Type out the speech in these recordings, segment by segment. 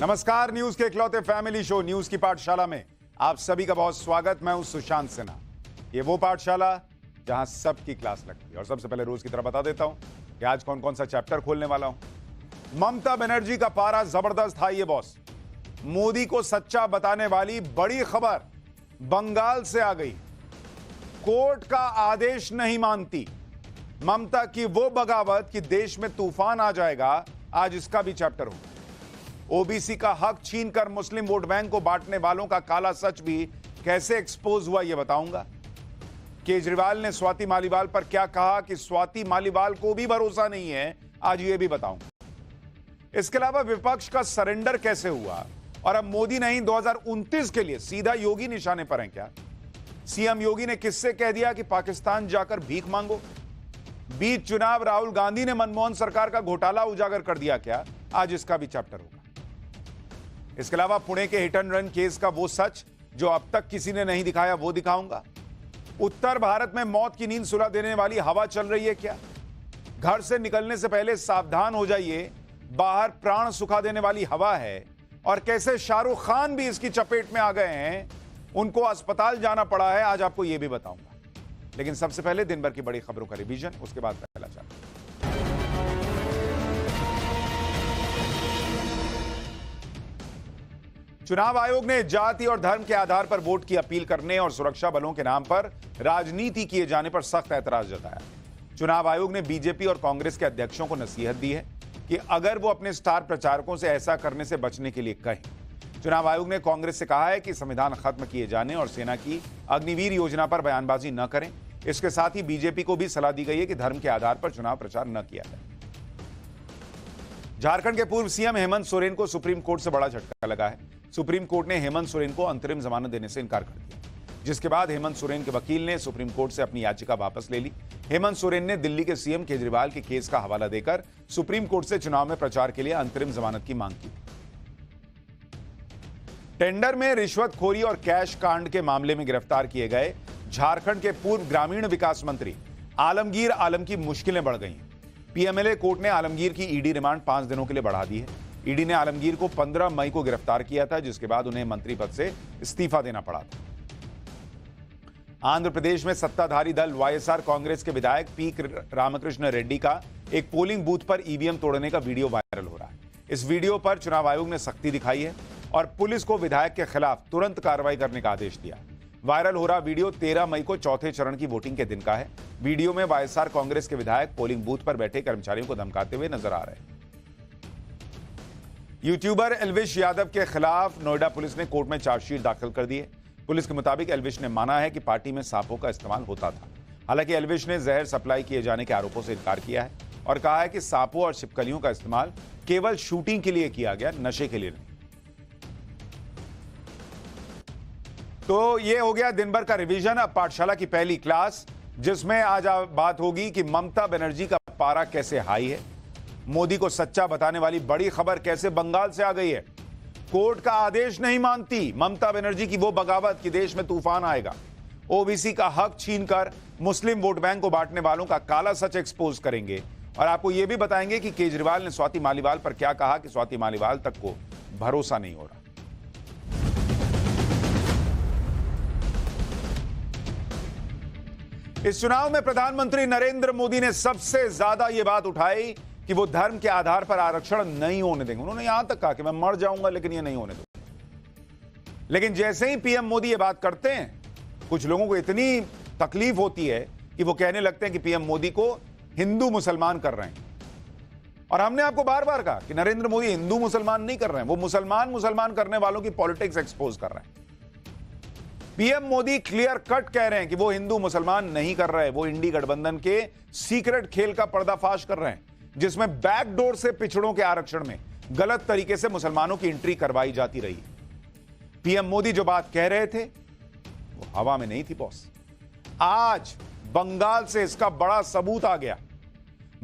नमस्कार, न्यूज के इकलौते फैमिली शो न्यूज की पाठशाला में आप सभी का बहुत स्वागत। मैं हूं सुशांत सिन्हा। ये वो पाठशाला जहां सबकी क्लास लगती है। और सबसे पहले रोज की तरह बता देता हूं कि आज कौन कौन सा चैप्टर खोलने वाला हूं। ममता बनर्जी का पारा जबरदस्त था ये बॉस। मोदी को सच्चा बताने वाली बड़ी खबर बंगाल से आ गई। कोर्ट का आदेश नहीं मानती ममता की वो बगावत कि देश में तूफान आ जाएगा। आज इसका भी चैप्टर होगा। ओबीसी का हक छीनकर मुस्लिम वोट बैंक को बांटने वालों का काला सच भी कैसे एक्सपोज हुआ यह बताऊंगा। केजरीवाल ने स्वाति मालीवाल पर क्या कहा कि स्वाति मालीवाल को भी भरोसा नहीं है, आज यह भी बताऊंगा। इसके अलावा विपक्ष का सरेंडर कैसे हुआ और अब मोदी नहीं 2029 के लिए सीधा योगी निशाने पर हैं क्या। सीएम योगी ने किससे कह दिया कि पाकिस्तान जाकर भीख मांगो। बीच चुनाव राहुल गांधी ने मनमोहन सरकार का घोटाला उजागर कर दिया क्या, आज इसका भी चैप्टर होगा। इसके अलावा पुणे के हिट एंड रन केस का वो सच जो अब तक किसी ने नहीं दिखाया वो दिखाऊंगा। उत्तर भारत में मौत की नींद सुला देने वाली हवा चल रही है क्या। घर से निकलने से पहले सावधान हो जाइए, बाहर प्राण सुखा देने वाली हवा है। और कैसे शाहरुख खान भी इसकी चपेट में आ गए हैं, उनको अस्पताल जाना पड़ा है, आज आपको यह भी बताऊंगा। लेकिन सबसे पहले दिन भर की बड़ी खबरों का रिवीजन, उसके बाद पहला चैप्टर। चुनाव आयोग ने जाति और धर्म के आधार पर वोट की अपील करने और सुरक्षा बलों के नाम पर राजनीति किए जाने पर सख्त ऐतराज जताया। चुनाव आयोग ने बीजेपी और कांग्रेस के अध्यक्षों को नसीहत दी है कि अगर वो अपने स्टार प्रचारकों से ऐसा करने से बचने के लिए कहें। चुनाव आयोग ने कांग्रेस से कहा है कि संविधान खत्म किए जाने और सेना की अग्निवीर योजना पर बयानबाजी न करें। इसके साथ ही बीजेपी को भी सलाह दी गई है कि धर्म के आधार पर चुनाव प्रचार न किया जाए। झारखंड के पूर्व सीएम हेमंत सोरेन को सुप्रीम कोर्ट से बड़ा झटका लगा है। सुप्रीम कोर्ट ने हेमंत सोरेन को अंतरिम जमानत देने से इनकार कर दिया, जिसके बाद हेमंत सोरेन के वकील ने सुप्रीम कोर्ट से अपनी याचिका वापस ले ली। हेमंत सोरेन ने दिल्ली के सीएम केजरीवाल के केस का हवाला देकर सुप्रीम कोर्ट से चुनाव में प्रचार के लिए अंतरिम जमानत की मांग की। टेंडर में रिश्वतखोरी और कैश कांड के मामले में गिरफ्तार किए गए झारखंड के पूर्व ग्रामीण विकास मंत्री आलमगीर आलम की मुश्किलें बढ़ गई। पीएमएलए कोर्ट ने आलमगीर की ईडी रिमांड 5 दिनों के लिए बढ़ा दी है। ईडी ने आलमगीर को 15 मई को गिरफ्तार किया था, जिसके बाद उन्हें मंत्री पद से इस्तीफा देना पड़ा था। आंध्र प्रदेश में सत्ताधारी दल वाईएसआर कांग्रेस के विधायक पी रामकृष्ण रेड्डी का एक पोलिंग बूथ पर ईवीएम तोड़ने का वीडियो वायरल हो रहा है। इस वीडियो पर चुनाव आयोग ने सख्ती दिखाई है और पुलिस को विधायक के खिलाफ तुरंत कार्रवाई करने का आदेश दिया। वायरल हो रहा वीडियो 13 मई को चौथे चरण की वोटिंग के दिन का है। वीडियो में वाईएसआर कांग्रेस के विधायक पोलिंग बूथ पर बैठे कर्मचारियों को धमकाते हुए नजर आ रहे हैं। यूट्यूबर एल्विश यादव के खिलाफ नोएडा पुलिस ने कोर्ट में चार्जशीट दाखिल कर दी है। पुलिस के मुताबिक एल्विश ने माना है कि पार्टी में सांपों का इस्तेमाल होता था। हालांकि एल्विश ने जहर सप्लाई किए जाने के आरोपों से इनकार किया है और कहा है कि सांपों और छिपकलियों का इस्तेमाल केवल शूटिंग के लिए किया गया, नशे के लिए नहीं। तो यह हो गया दिन भर का रिवीजन। अब पाठशाला की पहली क्लास, जिसमें आज बात होगी कि ममता बनर्जी का पारा कैसे हाई है, मोदी को सच्चा बताने वाली बड़ी खबर कैसे बंगाल से आ गई है, कोर्ट का आदेश नहीं मानती ममता बनर्जी की वो बगावत कि देश में तूफान आएगा, ओबीसी का हक छीनकर मुस्लिम वोट बैंक को बांटने वालों का काला सच एक्सपोज करेंगे। और आपको यह भी बताएंगे कि केजरीवाल ने स्वाति मालीवाल पर क्या कहा कि स्वाति मालीवाल तक को भरोसा नहीं हो रहा। इस चुनाव में प्रधानमंत्री नरेंद्र मोदी ने सबसे ज्यादा यह बात उठाई कि वो धर्म के आधार पर आरक्षण नहीं होने देंगे। उन्होंने यहां तक कहा कि मैं मर जाऊंगा लेकिन ये नहीं होने दूंगा। लेकिन जैसे ही पीएम मोदी ये बात करते हैं, कुछ लोगों को इतनी तकलीफ होती है कि वो कहने लगते हैं कि पीएम मोदी को हिंदू मुसलमान कर रहे हैं। और हमने आपको बार बार कहा कि नरेंद्र मोदी हिंदू मुसलमान नहीं कर रहे हैं, वो मुसलमान करने वालों की पॉलिटिक्स एक्सपोज कर रहे हैं। पीएम मोदी क्लियर कट कह रहे हैं कि वो हिंदू मुसलमान नहीं कर रहे, वो इंडी गठबंधन के सीक्रेट खेल का पर्दाफाश कर रहे हैं, जिसमें बैकडोर से पिछड़ों के आरक्षण में गलत तरीके से मुसलमानों की एंट्री करवाई जाती रही। पीएम मोदी जो बात कह रहे थे वो हवा में नहीं थी बॉस। आज बंगाल से इसका बड़ा सबूत आ गया।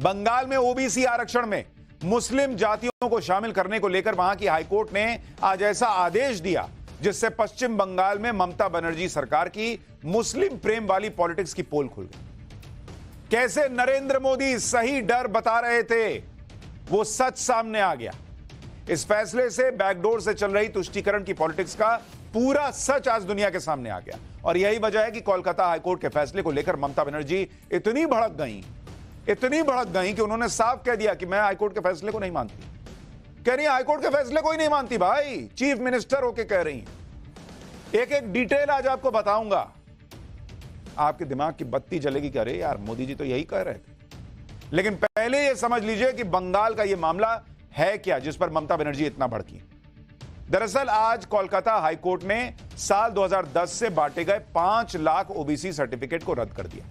बंगाल में ओबीसी आरक्षण में मुस्लिम जातियों को शामिल करने को लेकर वहां की हाईकोर्ट ने आज ऐसा आदेश दिया जिससे पश्चिम बंगाल में ममता बनर्जी सरकार की मुस्लिम प्रेम वाली पॉलिटिक्स की पोल खुल गई। कैसे नरेंद्र मोदी सही डर बता रहे थे वो सच सामने आ गया। इस फैसले से बैकडोर से चल रही तुष्टीकरण की पॉलिटिक्स का पूरा सच आज दुनिया के सामने आ गया। और यही वजह है कि कोलकाता हाईकोर्ट के फैसले को लेकर ममता बनर्जी इतनी भड़क गई कि उन्होंने साफ कह दिया कि मैं हाईकोर्ट के फैसले को नहीं मानती। कह रही है हाईकोर्ट के फैसले को ही नहीं मानती भाई, चीफ मिनिस्टर होके कह रही हैं। एक एक डिटेल आज आपको बताऊंगा, आपके दिमाग की बत्ती जलेगी कि अरे यार मोदी जी तो यही कह रहे थे। लेकिन पहले यह समझ लीजिए कि बंगाल का यह मामला है क्या जिस पर ममता बनर्जी इतना भड़की। दरअसल आज कोलकाता हाईकोर्ट ने साल 2010 से बांटे गए 5 लाख ओबीसी सर्टिफिकेट को रद्द कर दिया।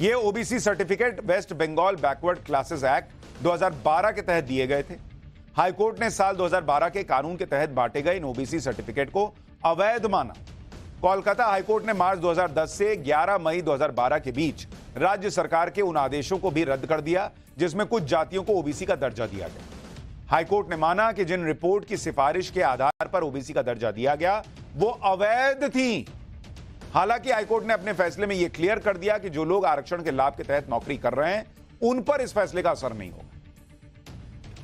यह OBC certificate West Bengal Backward Classes Act 2012 के तहत दिए गए थे। हाईकोर्ट ने साल 2012 के कानून के तहत बांटे गए इन ओबीसी सर्टिफिकेट को अवैध माना। कोलकाता हाईकोर्ट ने मार्च 2010 से 11 मई 2012 के बीच राज्य सरकार के उन आदेशों को भी रद्द कर दिया जिसमें कुछ जातियों को ओबीसी का दर्जा दिया गया। हाईकोर्ट ने माना कि जिन रिपोर्ट की सिफारिश के आधार पर ओबीसी का दर्जा दिया गया वो अवैध थी। हालांकि हाईकोर्ट ने अपने फैसले में यह क्लियर कर दिया कि जो लोग आरक्षण के लाभ के तहत नौकरी कर रहे हैं उन पर इस फैसले का असर नहीं होगा।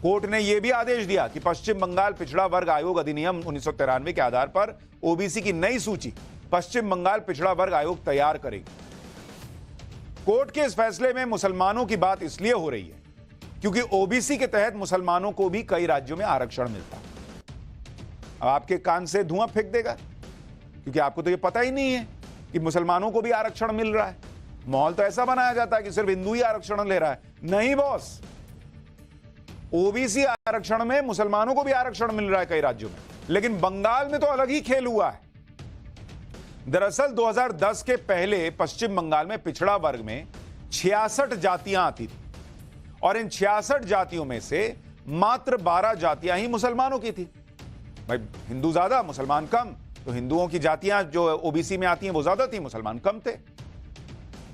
कोर्ट ने यह भी आदेश दिया कि पश्चिम बंगाल पिछड़ा वर्ग आयोग अधिनियम 1993 के आधार पर ओबीसी की नई सूची पश्चिम बंगाल पिछड़ा वर्ग आयोग तैयार करेगी। कोर्ट के इस फैसले में मुसलमानों की बात इसलिए हो रही है क्योंकि ओबीसी के तहत मुसलमानों को भी कई राज्यों में आरक्षण मिलता है। अब आपके कान से धुआं फेंक देगा क्योंकि आपको तो यह पता ही नहीं है कि मुसलमानों को भी आरक्षण मिल रहा है। माहौल तो ऐसा बनाया जाता है कि सिर्फ हिंदू ही आरक्षण ले रहा है। नहीं बॉस, ओबीसी आरक्षण में मुसलमानों को भी आरक्षण मिल रहा है कई राज्यों में, लेकिन बंगाल में तो अलग ही खेल हुआ है। दरअसल 2010 के पहले पश्चिम बंगाल में पिछड़ा वर्ग में 66 जातियां आती थी और इन 66 जातियों में से मात्र 12 जातियां ही मुसलमानों की थी। भाई हिंदू ज्यादा मुसलमान कम, तो हिंदुओं की जातियां जो ओबीसी में आती हैं वो ज्यादा थी, मुसलमान कम थे।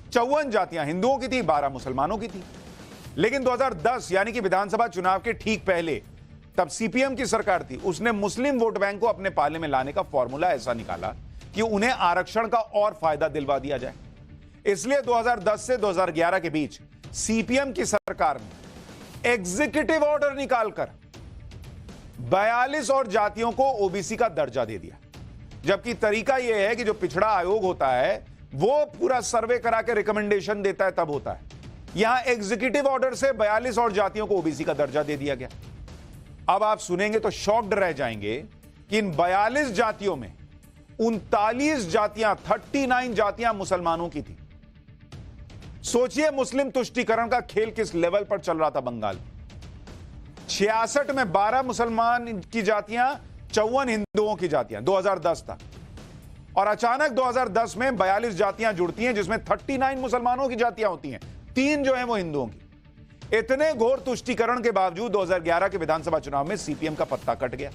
54 जातियां हिंदुओं की थी, 12 मुसलमानों की थी। लेकिन 2010 यानी कि विधानसभा चुनाव के ठीक पहले, तब सीपीएम की सरकार थी, उसने मुस्लिम वोट बैंक को अपने पाले में लाने का फॉर्मूला ऐसा निकाला कि उन्हें आरक्षण का और फायदा दिलवा दिया जाए। इसलिए 2010 से 2011 के बीच सीपीएम की सरकार ने एग्जीक्यूटिव ऑर्डर निकालकर 42 और जातियों को ओबीसी का दर्जा दे दिया। जबकि तरीका यह है कि जो पिछड़ा आयोग होता है वो पूरा सर्वे करा के रिकमेंडेशन देता है, तब होता है। यहां एग्जीक्यूटिव ऑर्डर से 42 और जातियों को ओबीसी का दर्जा दे दिया गया। अब आप सुनेंगे तो शॉक्ड रह जाएंगे कि इन 42 जातियों में 39 जातियां 39 जातियां मुसलमानों की थी। सोचिए मुस्लिम तुष्टीकरण का खेल किस लेवल पर चल रहा था बंगाल। 66 में 12 मुसलमान की जातियां, 54 हिंदुओं की जातियां 2010 था। और अचानक 2010 में 42 जातियां जुड़ती हैं जिसमें 39 मुसलमानों की जातियां होती हैं, 3 जो हैं वो हिंदुओं की। इतने घोर तुष्टीकरण के बावजूद 2011 के विधानसभा चुनाव में सीपीएम का पत्ता कट गया।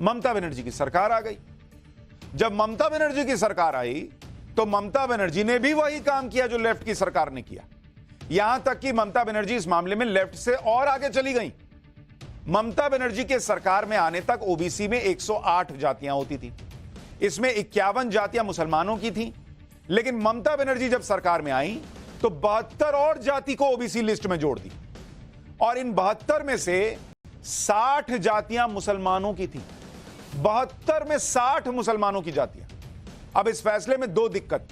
ममता बनर्जी की सरकार आ गई। जब ममता बनर्जी की सरकार आई तो ममता बनर्जी ने भी वही काम किया जो लेफ्ट की सरकार ने किया। यहां तक कि ममता बनर्जी इस मामले में लेफ्ट से और आगे चली गई। ममता बनर्जी के सरकार में आने तक ओबीसी में 108 जातियां होती थी, इसमें 51 जातियां मुसलमानों की थी। लेकिन ममता बनर्जी जब सरकार में आई तो 72 और जाति को ओबीसी लिस्ट में जोड़ दी और इन 72 में से 60 जातियां मुसलमानों की थी। 72 में 60 मुसलमानों की जातियां। अब इस फैसले में 2 दिक्कत।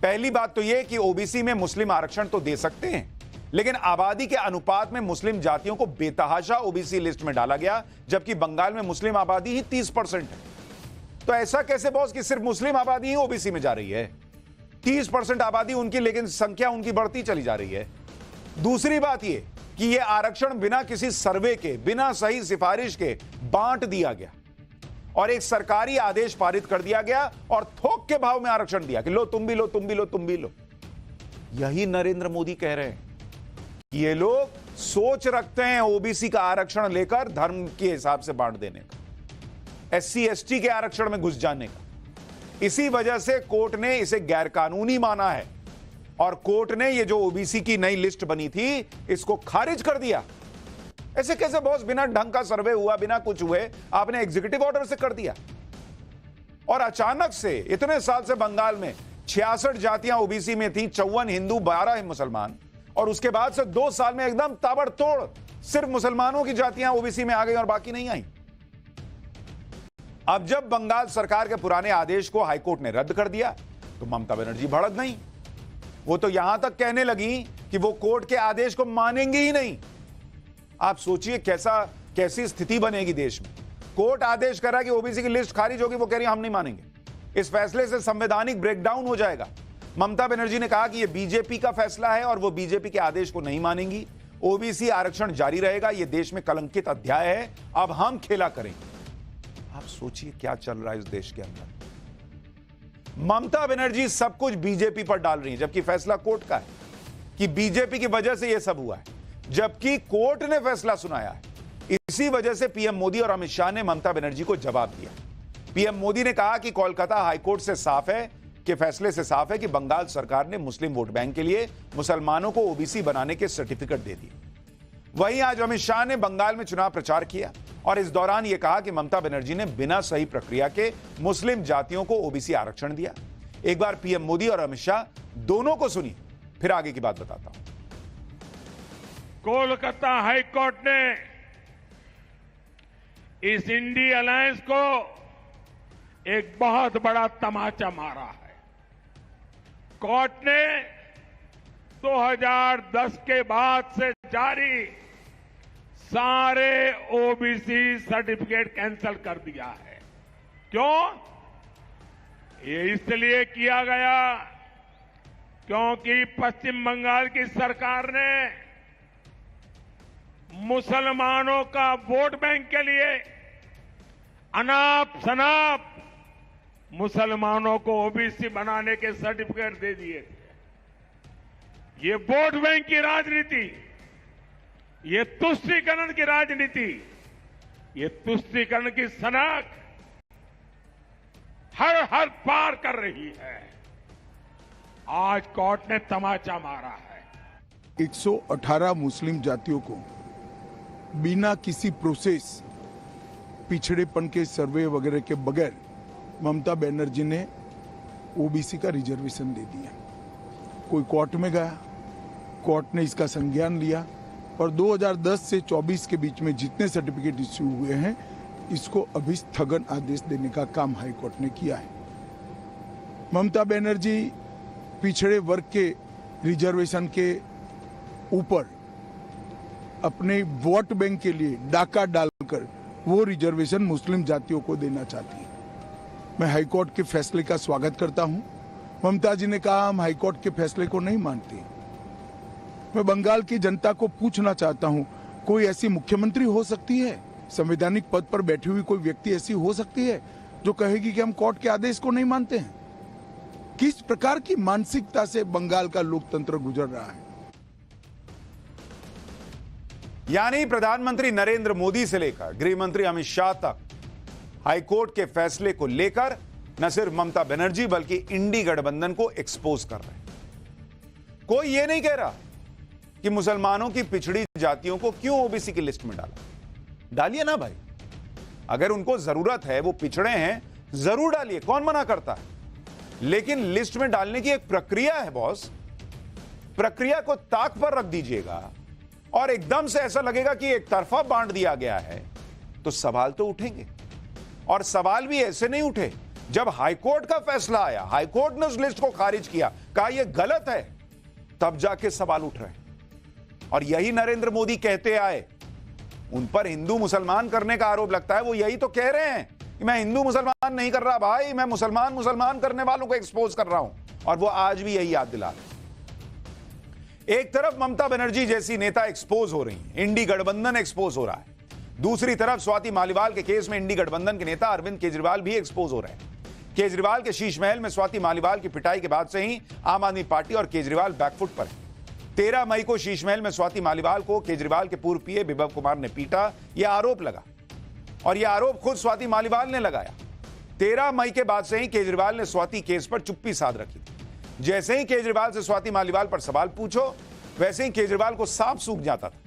पहली बात तो यह कि ओबीसी में मुस्लिम आरक्षण तो दे सकते हैं, लेकिन आबादी के अनुपात में मुस्लिम जातियों को बेतहाशा ओबीसी लिस्ट में डाला गया, जबकि बंगाल में मुस्लिम आबादी ही 30% है। तो ऐसा कैसे बॉस कि सिर्फ मुस्लिम आबादी ही ओबीसी में जा रही है? 30% आबादी उनकी, लेकिन संख्या उनकी बढ़ती चली जा रही है। दूसरी बात यह कि यह आरक्षण बिना किसी सर्वे के, बिना सही सिफारिश के बांट दिया गया और एक सरकारी आदेश पारित कर दिया गया और थोक के भाव में आरक्षण दिया कि लो तुम भी लो, तुम भी लो, तुम भी लो। यही नरेंद्र मोदी कह रहे हैं कि ये लोग सोच रखते हैं ओबीसी का आरक्षण लेकर धर्म के हिसाब से बांट देने का, एससी एसटी के आरक्षण में घुस जाने का। इसी वजह से कोर्ट ने इसे गैरकानूनी माना है और कोर्ट ने ये जो ओबीसी की नई लिस्ट बनी थी इसको खारिज कर दिया। ऐसे कैसे बॉस, बिना ढंग का सर्वे हुआ, बिना कुछ हुए आपने एग्जीक्यूटिव ऑर्डर से कर दिया। और अचानक से इतने साल से बंगाल में 66 जातियां ओबीसी में थी, 54 हिंदू, 12 मुसलमान, और उसके बाद से 2 साल में एकदम ताबड़तोड़ सिर्फ मुसलमानों की जातियां ओबीसी में आ गई और बाकी नहीं आई। अब जब बंगाल सरकार के पुराने आदेश को हाईकोर्ट ने रद्द कर दिया तो ममता बनर्जी भड़क गई। वो तो यहां तक कहने लगी कि वो कोर्ट के आदेश को मानेंगी ही नहीं। आप सोचिए कैसी स्थिति बनेगी देश में। कोर्ट आदेश कर रहा है कि ओबीसी की लिस्ट खारिज होगी, वो कह रही है हम नहीं मानेंगे। इस फैसले से संवैधानिक ब्रेकडाउन हो जाएगा। ममता बनर्जी ने कहा कि यह बीजेपी का फैसला है और वो बीजेपी के आदेश को नहीं मानेंगी। ओबीसी आरक्षण जारी रहेगा। यह देश में कलंकित अध्याय है, अब हम खेला करेंगे। आप सोचिए क्या चल रहा है इस देश के अंदर। ममता बनर्जी सब कुछ बीजेपी पर डाल रही है, जबकि फैसला कोर्ट का है कि बीजेपी की वजह से यह सब हुआ है, जबकि कोर्ट ने फैसला सुनाया है। इसी वजह से पीएम मोदी और अमित शाह ने ममता बनर्जी को जवाब दिया। पीएम मोदी ने कहा कि कोलकाता हाईकोर्ट से साफ है कि फैसले से साफ है कि बंगाल सरकार ने मुस्लिम वोट बैंक के लिए मुसलमानों को ओबीसी बनाने के सर्टिफिकेट दे दिए। वहीं आज अमित शाह ने बंगाल में चुनाव प्रचार किया और इस दौरान यह कहा कि ममता बनर्जी ने बिना सही प्रक्रिया के मुस्लिम जातियों को ओबीसी आरक्षण दिया। एक बार पीएम मोदी और अमित शाह दोनों को सुनिए, फिर आगे की बात बताता हूं। कोलकाता हाईकोर्ट ने इस इंडी अलायंस को एक बहुत बड़ा तमाचा मारा है। कोर्ट ने 2010 के बाद से जारी सारे ओबीसी सर्टिफिकेट कैंसिल कर दिया है। क्यों? ये इसलिए किया गया क्योंकि पश्चिम बंगाल की सरकार ने मुसलमानों का वोट बैंक के लिए अनाप शनाप मुसलमानों को ओबीसी बनाने के सर्टिफिकेट दे दिए थे। ये वोट बैंक की राजनीति, ये तुष्टीकरण की राजनीति, ये तुष्टीकरण की सनक हर पार कर रही है। आज कोर्ट ने तमाचा मारा है। 118 मुस्लिम जातियों को बिना किसी प्रोसेस, पिछड़ेपन के सर्वे वगैरह के बगैर ममता बनर्जी ने ओबीसी का रिजर्वेशन दे दिया। कोई कोर्ट में गया, कोर्ट ने इसका संज्ञान लिया और 2010 से 24 के बीच में जितने सर्टिफिकेट इश्यू हुए हैं, इसको अभी स्थगन आदेश देने का काम हाईकोर्ट ने किया है। ममता बनर्जी पिछड़े वर्ग के रिजर्वेशन के ऊपर अपने वोट बैंक के लिए डाका डालकर वो रिजर्वेशन मुस्लिम जातियों को देना चाहती है। मैं हाईकोर्ट के फैसले का स्वागत करता हूं। ममता जी ने कहा हम हाईकोर्ट के फैसले को नहीं मानते। मैं बंगाल की जनता को पूछना चाहता हूं, कोई ऐसी मुख्यमंत्री हो सकती है, संवैधानिक पद पर बैठी हुई कोई व्यक्ति ऐसी हो सकती है जो कहेगी कि हम कोर्ट के आदेश को नहीं मानते हैं? किस प्रकार की मानसिकता से बंगाल का लोकतंत्र गुजर रहा है? यानी प्रधानमंत्री नरेंद्र मोदी से लेकर गृह मंत्री अमित शाह तक हाईकोर्ट के फैसले को लेकर न सिर्फ ममता बनर्जी बल्कि इंडी गठबंधन को एक्सपोज कर रहे हैं। कोई यह नहीं कह रहा कि मुसलमानों की पिछड़ी जातियों को क्यों ओबीसी की लिस्ट में डाला। डालिए ना भाई, अगर उनको जरूरत है, वो पिछड़े हैं, जरूर डालिए, कौन मना करता है। लेकिन लिस्ट में डालने की एक प्रक्रिया है बॉस। प्रक्रिया को ताक पर रख दीजिएगा और एकदम से ऐसा लगेगा कि एक तरफा बांट दिया गया है, तो सवाल तो उठेंगे। और सवाल भी ऐसे नहीं उठे जब हाईकोर्ट का फैसला आया, हाईकोर्ट ने उस लिस्ट को खारिज किया, कहा यह गलत है, तब जाके सवाल उठ रहे हैं। और यही नरेंद्र मोदी कहते आए। उन पर हिंदू मुसलमान करने का आरोप लगता है, वो यही तो कह रहे हैं कि मैं हिंदू मुसलमान नहीं कर रहा भाई, मैं मुसलमान करने वालों को एक्सपोज कर रहा हूं। और वो आज भी यही याद दिला रहे हैं। एक तरफ ममता बनर्जी जैसी नेता एक्सपोज हो रही है, इंडी गठबंधन एक्सपोज हो रहा है। दूसरी तरफ स्वाति मालीवाल के केस में इंडी गठबंधन के नेता अरविंद केजरीवाल भी एक्सपोज हो रहे हैं। केजरीवाल के शीश महल में स्वाति मालीवाल की पिटाई के बाद से ही आम आदमी पार्टी और केजरीवाल बैकफुट पर है। 13 मई को शीश महल में स्वाति मालीवाल को केजरीवाल के पूर्व पीए विभव कुमार ने पीटा, यह आरोप लगा और यह आरोप खुद स्वाति मालीवाल ने लगाया। 13 मई के बाद से ही केजरीवाल ने स्वाति केस पर चुप्पी साध रखी थी। जैसे ही केजरीवाल से स्वाति मालीवाल पर सवाल पूछो, वैसे ही केजरीवाल को सांप सूख जाता था।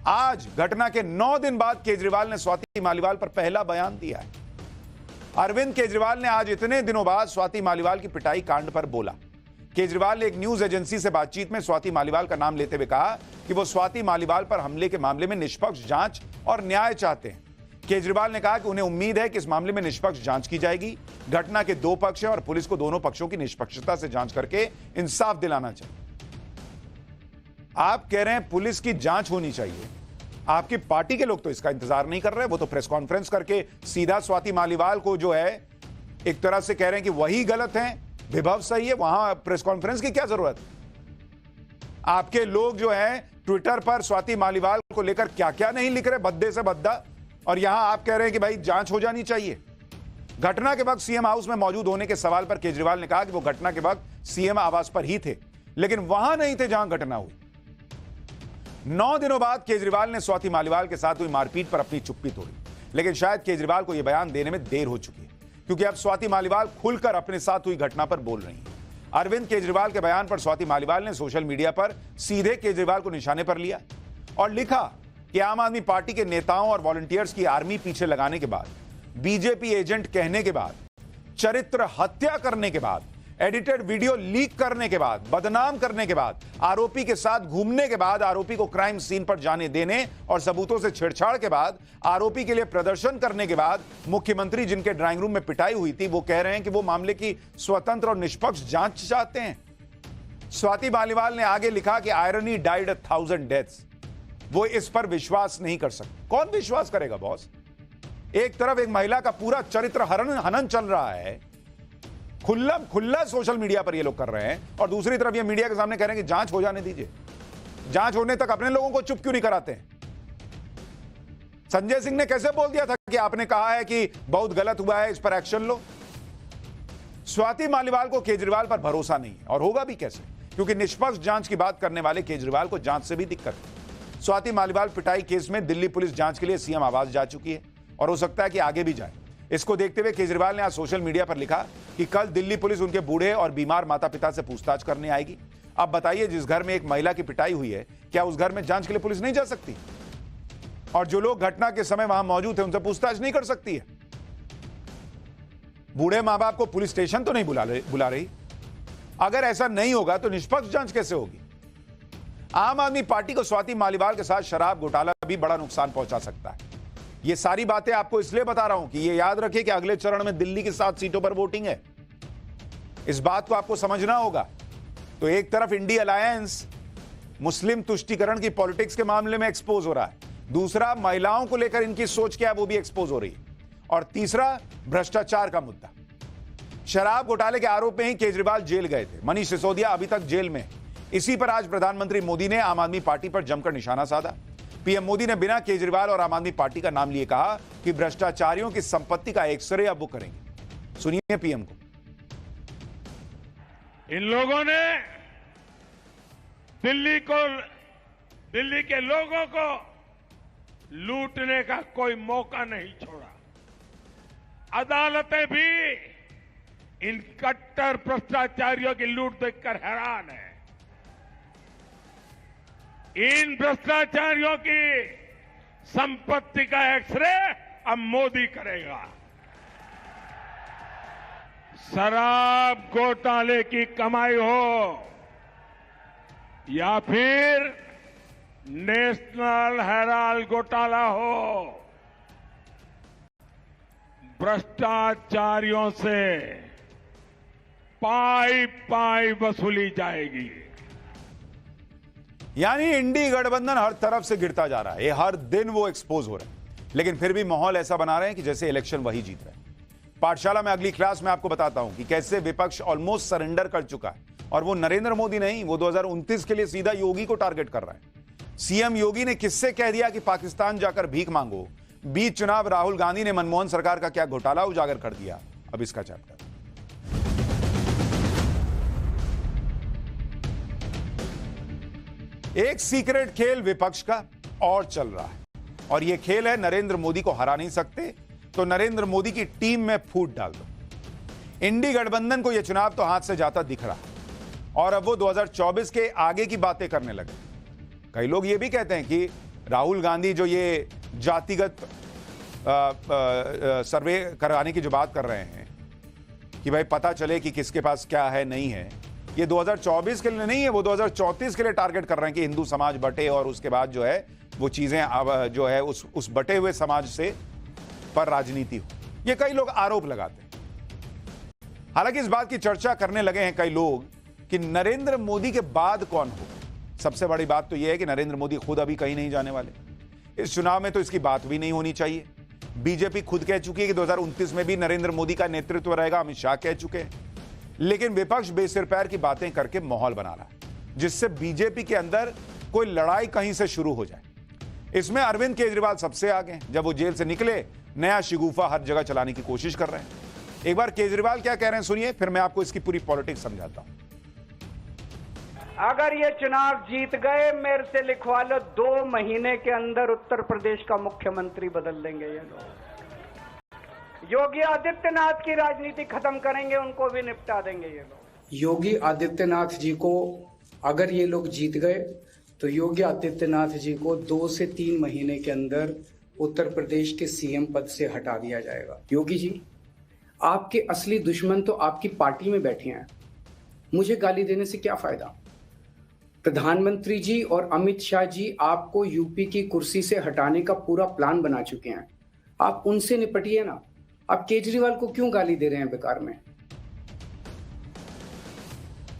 आज घटना के 9 दिन बाद केजरीवाल ने स्वाति मालीवाल पर पहला बयान दिया है। अरविंद केजरीवाल ने आज इतने दिनों बाद स्वाति मालीवाल की पिटाई कांड पर बोला केजरीवाल ने एक न्यूज एजेंसी से बातचीत में स्वाति मालीवाल का नाम लेते हुए कहा कि वो स्वाति मालीवाल पर हमले के मामले में निष्पक्ष जांच और न्याय चाहते हैं। केजरीवाल ने कहा कि उन्हें उम्मीद है कि इस मामले में निष्पक्ष जांच की जाएगी। घटना के दो पक्ष हैं और पुलिस को दोनों पक्षों की निष्पक्षता से जांच करके इंसाफ दिलाना चाहिए। आप कह रहे हैं पुलिस की जांच होनी चाहिए, आपकी पार्टी के लोग तो इसका इंतजार नहीं कर रहे। वो तो प्रेस कॉन्फ्रेंस करके सीधा स्वाति मालीवाल को जो है एक तरह से कह रहे हैं कि वही गलत है, विभव सही है। वहां प्रेस कॉन्फ्रेंस की क्या जरूरत है? आपके लोग जो है ट्विटर पर स्वाति मालीवाल को लेकर क्या क्या नहीं लिख रहे, भद्दे से भद्दा, और यहां आप कह रहे हैं कि भाई जांच हो जानी चाहिए। घटना के वक्त सीएम हाउस में मौजूद होने के सवाल पर केजरीवाल ने कहा कि वो घटना के वक्त सीएम आवास पर ही थे, लेकिन वहां नहीं थे जहां घटना हुई। 9 दिनों बाद केजरीवाल ने स्वाति मालीवाल के साथ हुई मारपीट पर अपनी चुप्पी तोड़ी, लेकिन शायद केजरीवाल को यह बयान देने में देर हो चुकी है, क्योंकि अब स्वाति मालीवाल खुलकर अपने साथ हुई घटना पर बोल रही हैं। अरविंद केजरीवाल के बयान पर स्वाति मालीवाल ने सोशल मीडिया पर सीधे केजरीवाल को निशाने पर लिया और लिखा कि आम आदमी पार्टी के नेताओं और वॉलंटियर्स की आर्मी पीछे लगाने के बाद, बीजेपी एजेंट कहने के बाद, चरित्र हत्या करने के बाद, एडिटेड वीडियो लीक करने के बाद, बदनाम करने के बाद, आरोपी के साथ घूमने के बाद, आरोपी को क्राइम सीन पर जाने देने और सबूतों से छेड़छाड़ के बाद, आरोपी के लिए प्रदर्शन करने के बाद, मुख्यमंत्री जिनके ड्राइंग रूम में पिटाई हुई थी वो कह रहे हैं कि वो मामले की स्वतंत्र और निष्पक्ष जांच चाहते हैं। स्वाति मालीवाल ने आगे लिखा कि आयरनी डाइड 1000 डेथ्स। वो इस पर विश्वास नहीं कर सकते। कौन विश्वास करेगा बॉस? एक तरफ एक महिला का पूरा चरित्र हनन चल रहा है, खुला सोशल मीडिया पर ये लोग कर रहे हैं, और दूसरी तरफ ये मीडिया के सामने कह रहे हैं कि जांच हो जाने दीजिए। जांच होने तक अपने लोगों को चुप क्यों नहीं कराते हैं? संजय सिंह ने कैसे बोल दिया था कि आपने कहा है कि बहुत गलत हुआ है, इस पर एक्शन लो। स्वाति मालीवाल को केजरीवाल पर भरोसा नहीं है, और होगा भी कैसे, क्योंकि निष्पक्ष जांच की बात करने वाले केजरीवाल को जांच से भी दिक्कत है। स्वाति मालीवाल पिटाई केस में दिल्ली पुलिस जांच के लिए सीएम आवास जा चुकी है और हो सकता है कि आगे भी जाए। इसको देखते हुए केजरीवाल ने आज सोशल मीडिया पर लिखा कि कल दिल्ली पुलिस उनके बूढ़े और बीमार माता पिता से पूछताछ करने आएगी। अब बताइए, जिस घर में एक महिला की पिटाई हुई है, क्या उस घर में जांच के लिए पुलिस नहीं जा सकती? और जो लोग घटना के समय वहां मौजूद थे उनसे पूछताछ नहीं कर सकती है? बूढ़े मां बाप को पुलिस स्टेशन तो नहीं बुला रही। अगर ऐसा नहीं होगा तो निष्पक्ष जांच कैसे होगी? आम आदमी पार्टी को स्वाति मालीवाल के साथ शराब घोटाला भी बड़ा नुकसान पहुंचा सकता है। ये सारी बातें आपको इसलिए बता रहा हूं कि ये याद रखें कि अगले चरण में दिल्ली की 7 सीटों पर वोटिंग है। इस बात को आपको समझना होगा। तो एक तरफ इंडी अलायंस मुस्लिम तुष्टीकरण की पॉलिटिक्स के मामले में एक्सपोज हो रहा है, दूसरा महिलाओं को लेकर इनकी सोच क्या है वो भी एक्सपोज हो रही है, और तीसरा भ्रष्टाचार का मुद्दा। शराब घोटाले के आरोप में ही केजरीवाल जेल गए थे। मनीष सिसोदिया अभी तक जेल में। इसी पर आज प्रधानमंत्री मोदी ने आम आदमी पार्टी पर जमकर निशाना साधा। पीएम मोदी ने बिना केजरीवाल और आम आदमी पार्टी का नाम लिए कहा कि भ्रष्टाचारियों की संपत्ति का एक्सरे अब वो करेंगे। सुनिए पीएम को। इन लोगों ने दिल्ली के लोगों को लूटने का कोई मौका नहीं छोड़ा। अदालतें भी इन कट्टर भ्रष्टाचारियों की लूट देखकर हैरान है। इन भ्रष्टाचारियों की संपत्ति का एक्सरे अब मोदी करेगा। शराब घोटाले की कमाई हो या फिर नेशनल हेराल्ड घोटाला हो, भ्रष्टाचारियों से पाई पाई वसूली जाएगी। यानी इंडी गठबंधन हर तरफ से गिरता जा रहा है। ये हर दिन वो एक्सपोज हो रहा है, लेकिन फिर भी माहौल ऐसा बना रहे हैं कि जैसे इलेक्शन वही जीत रहे हैं। पाठशाला में अगली क्लास में आपको बताता हूं कि कैसे विपक्ष ऑलमोस्ट सरेंडर कर चुका है, और वो नरेंद्र मोदी नहीं, वो 2029 के लिए सीधा योगी को टारगेट कर रहा है। सीएम योगी ने किससे कह दिया कि पाकिस्तान जाकर भीख मांगो। बीच चुनाव राहुल गांधी ने मनमोहन सरकार का क्या घोटाला उजागर कर दिया। अब इसका चैप्टर। एक सीक्रेट खेल विपक्ष का और चल रहा है, और यह खेल है नरेंद्र मोदी को हरा नहीं सकते तो नरेंद्र मोदी की टीम में फूट डाल दो। इंडी गठबंधन को यह चुनाव तो हाथ से जाता दिख रहा है, और अब वो 2024 के आगे की बातें करने लगे। कई लोग ये भी कहते हैं कि राहुल गांधी जो ये जातिगत सर्वे कराने की जो बात कर रहे हैं कि भाई पता चले कि किसके पास क्या है नहीं है, ये 2024 के लिए नहीं है, वो 2034 के लिए टारगेट कर रहे हैं कि हिंदू समाज बटे और उसके बाद जो है वो चीजें अब जो है उस बटे हुए समाज से पर राजनीति हो। ये कई लोग आरोप लगाते हैं। हालांकि इस बात की चर्चा करने लगे हैं कई लोग कि नरेंद्र मोदी के बाद कौन हो। सबसे बड़ी बात तो यह है कि नरेंद्र मोदी खुद अभी कहीं नहीं जाने वाले। इस चुनाव में तो इसकी बात भी नहीं होनी चाहिए। बीजेपी खुद कह चुकी है कि 2029 में भी नरेंद्र मोदी का नेतृत्व रहेगा, अमित शाह कह चुके हैं। लेकिन विपक्ष बेसिर पैर की बातें करके माहौल बना रहा है, जिससे बीजेपी के अंदर कोई लड़ाई कहीं से शुरू हो जाए। इसमें अरविंद केजरीवाल सबसे आगे हैं। जब वो जेल से निकले, नया शिगुफा हर जगह चलाने की कोशिश कर रहे हैं। एक बार केजरीवाल क्या कह रहे हैं सुनिए, फिर मैं आपको इसकी पूरी पॉलिटिक्स समझाता हूं। अगर ये चुनाव जीत गए, मेरे से लिखवा लो, 2 महीने के अंदर उत्तर प्रदेश का मुख्यमंत्री बदल देंगे ये लोग। योगी आदित्यनाथ की राजनीति खत्म करेंगे, उनको भी निपटा देंगे ये लोग। योगी आदित्यनाथ जी को अगर ये लोग जीत गए तो योगी आदित्यनाथ जी को 2 से 3 महीने के अंदर उत्तर प्रदेश के सीएम पद से हटा दिया जाएगा। योगी जी, आपके असली दुश्मन तो आपकी पार्टी में बैठे हैं। मुझे गाली देने से क्या फायदा। प्रधानमंत्री जी और अमित शाह जी आपको यूपी की कुर्सी से हटाने का पूरा प्लान बना चुके हैं। आप उनसे निपटिए ना। आप केजरीवाल को क्यों गाली दे रहे हैं बेकार में।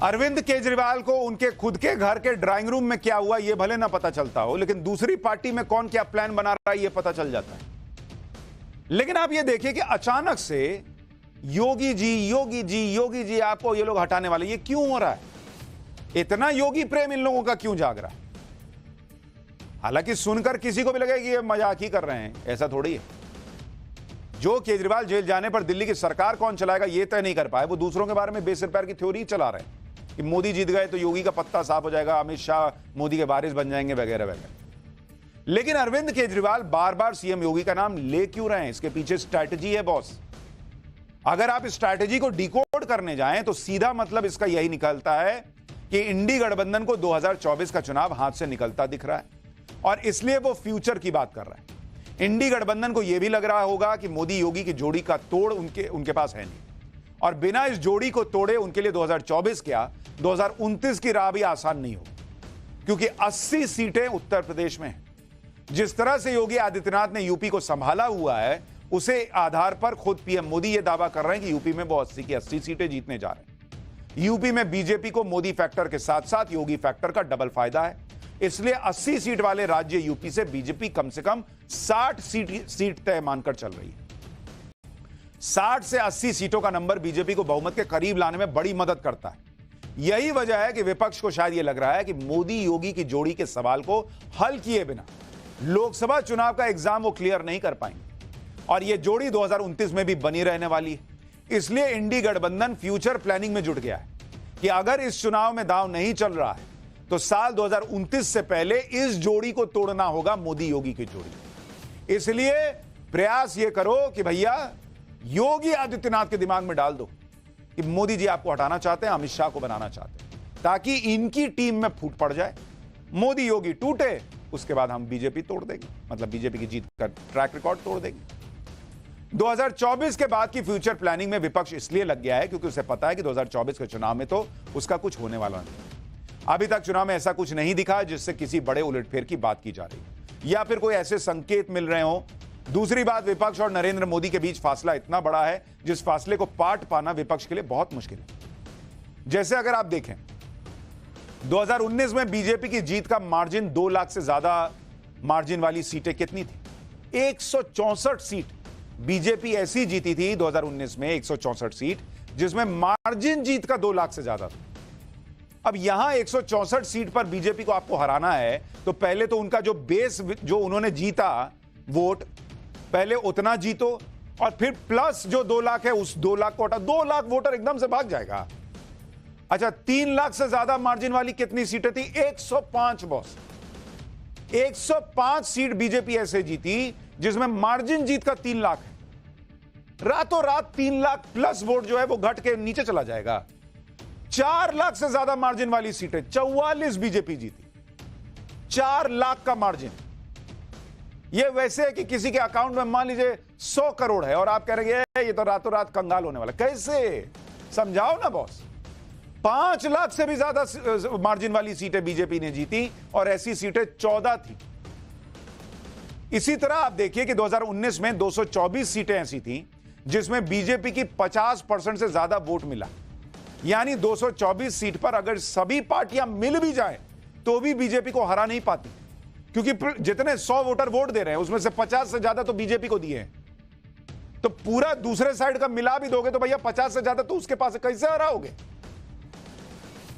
अरविंद केजरीवाल को उनके खुद के घर के ड्राइंग रूम में क्या हुआ ये भले ना पता चलता हो, लेकिन दूसरी पार्टी में कौन क्या प्लान बना रहा है ये पता चल जाता है। लेकिन आप ये देखिए कि अचानक से योगी जी आपको ये लोग हटाने वाले, ये क्यों हो रहा है? इतना योगी प्रेम इन लोगों का क्यों जाग रहा है? हालांकि सुनकर किसी को भी लगेगा कि ये मजाक ही कर रहे हैं, ऐसा थोड़ी है। जो केजरीवाल जेल जाने पर दिल्ली की सरकार कौन चलाएगा ये तय नहीं कर पाए, वो दूसरों के बारे में बेसिर पैर की थ्योरी चला रहे हैं कि मोदी जीत गए तो योगी का पत्ता साफ हो जाएगा, अमित शाह मोदी के वारिस बन जाएंगे वगैरह वगैरह। लेकिन अरविंद केजरीवाल बार बार सीएम योगी का नाम ले क्यों रहे हैं? इसके पीछे स्ट्रैटेजी है बॉस। अगर आप इस स्ट्रैटेजी को डिकोड करने जाएं तो सीधा मतलब इसका यही निकलता है कि इंडी गठबंधन को 2024 का चुनाव हाथ से निकलता दिख रहा है और इसलिए वो फ्यूचर की बात कर रहा है। इंडी गठबंधन को यह भी लग रहा होगा कि मोदी योगी की जोड़ी का तोड़ उनके पास है नहीं और बिना इस जोड़ी को तोड़े उनके लिए 2024 क्या 2029 की राह भी आसान नहीं हो, क्योंकि 80 सीटें उत्तर प्रदेश में हैं। जिस तरह से योगी आदित्यनाथ ने यूपी को संभाला हुआ है उसे आधार पर खुद पीएम मोदी यह दावा कर रहे हैं कि यूपी में वो 80 की 80 सीटें जीतने जा रहे हैं। यूपी में बीजेपी को मोदी फैक्टर के साथ साथ योगी फैक्टर का डबल फायदा है, इसलिए 80 सीट वाले राज्य यूपी से बीजेपी कम से कम 60 सीट तय मानकर चल रही है। 60 से 80 सीटों का नंबर बीजेपी को बहुमत के करीब लाने में बड़ी मदद करता है। यही वजह है कि विपक्ष को शायद यह लग रहा है कि मोदी योगी की जोड़ी के सवाल को हल किए बिना लोकसभा चुनाव का एग्जाम वो क्लियर नहीं कर पाएंगे और यह जोड़ी 2029 में भी बनी रहने वाली है। इसलिए इंडी गठबंधन फ्यूचर प्लानिंग में जुट गया है कि अगर इस चुनाव में दांव नहीं चल रहा है तो साल 2029 से पहले इस जोड़ी को तोड़ना होगा, मोदी योगी की जोड़ी। इसलिए प्रयास यह करो कि भैया योगी आदित्यनाथ के दिमाग में डाल दो कि मोदी जी आपको हटाना चाहते हैं, अमित शाह को बनाना चाहते हैं, ताकि इनकी टीम में फूट पड़ जाए, मोदी योगी टूटे, उसके बाद हम बीजेपी तोड़ देंगे, मतलब बीजेपी की जीत का ट्रैक रिकॉर्ड तोड़ देंगे। 2024 के बाद की फ्यूचर प्लानिंग में विपक्ष इसलिए लग गया है क्योंकि उसे पता है कि 2024 के चुनाव में तो उसका कुछ होने वाला नहीं। अभी तक चुनाव में ऐसा कुछ नहीं दिखा जिससे किसी बड़े उलटफेर की बात की जा रही है या फिर कोई ऐसे संकेत मिल रहे हो। दूसरी बात, विपक्ष और नरेंद्र मोदी के बीच फासला इतना बड़ा है जिस फासले को पाट पाना विपक्ष के लिए बहुत मुश्किल है। जैसे अगर आप देखें 2019 में बीजेपी की जीत का मार्जिन 2 लाख से ज्यादा मार्जिन वाली सीटें कितनी थी? 164 सीट बीजेपी ऐसी जीती थी 2019 में, 164 सीट जिसमें मार्जिन जीत का 2 लाख से ज्यादा था। अब यहां 164 सीट पर बीजेपी को आपको हराना है तो पहले तो उनका जो बेस जो उन्होंने जीता वोट पहले उतना जीतो और फिर प्लस जो 2 लाख है उस 2 लाख को हटा, 2 लाख वोटर एकदम से भाग जाएगा। अच्छा, 3 लाख से ज्यादा मार्जिन वाली कितनी सीटें थी? 105 बॉस। 105 सीट बीजेपी ऐसे जीती जिसमें मार्जिन जीत का 3 लाख है। रातों रात 3 लाख प्लस वोट जो है वो घट के नीचे चला जाएगा। 4 लाख से ज्यादा मार्जिन वाली सीटें 44 बीजेपी जीती। 4 लाख का मार्जिन। यह वैसे है कि किसी के अकाउंट में मान लीजिए 100 करोड़ है और आप कह रहे हैं ये तो रातों रात कंगाल होने वाला। कैसे? समझाओ ना बॉस। 5 लाख से भी ज्यादा मार्जिन वाली सीटें बीजेपी ने जीती और ऐसी सीटें 14 थी। इसी तरह आप देखिए कि 2019 में 224 सीटें ऐसी थी जिसमें बीजेपी की 50% से ज्यादा वोट मिला। यानी 224 सीट पर अगर सभी पार्टियां मिल भी जाएं तो भी बीजेपी को हरा नहीं पाती, क्योंकि जितने 100 वोटर वोट दे रहे हैं उसमें से 50 से ज्यादा तो बीजेपी को दिए हैं। तो पूरा दूसरे साइड का मिला भी दोगे तो भैया 50 से ज्यादा तो उसके पास कैसे हराओगे।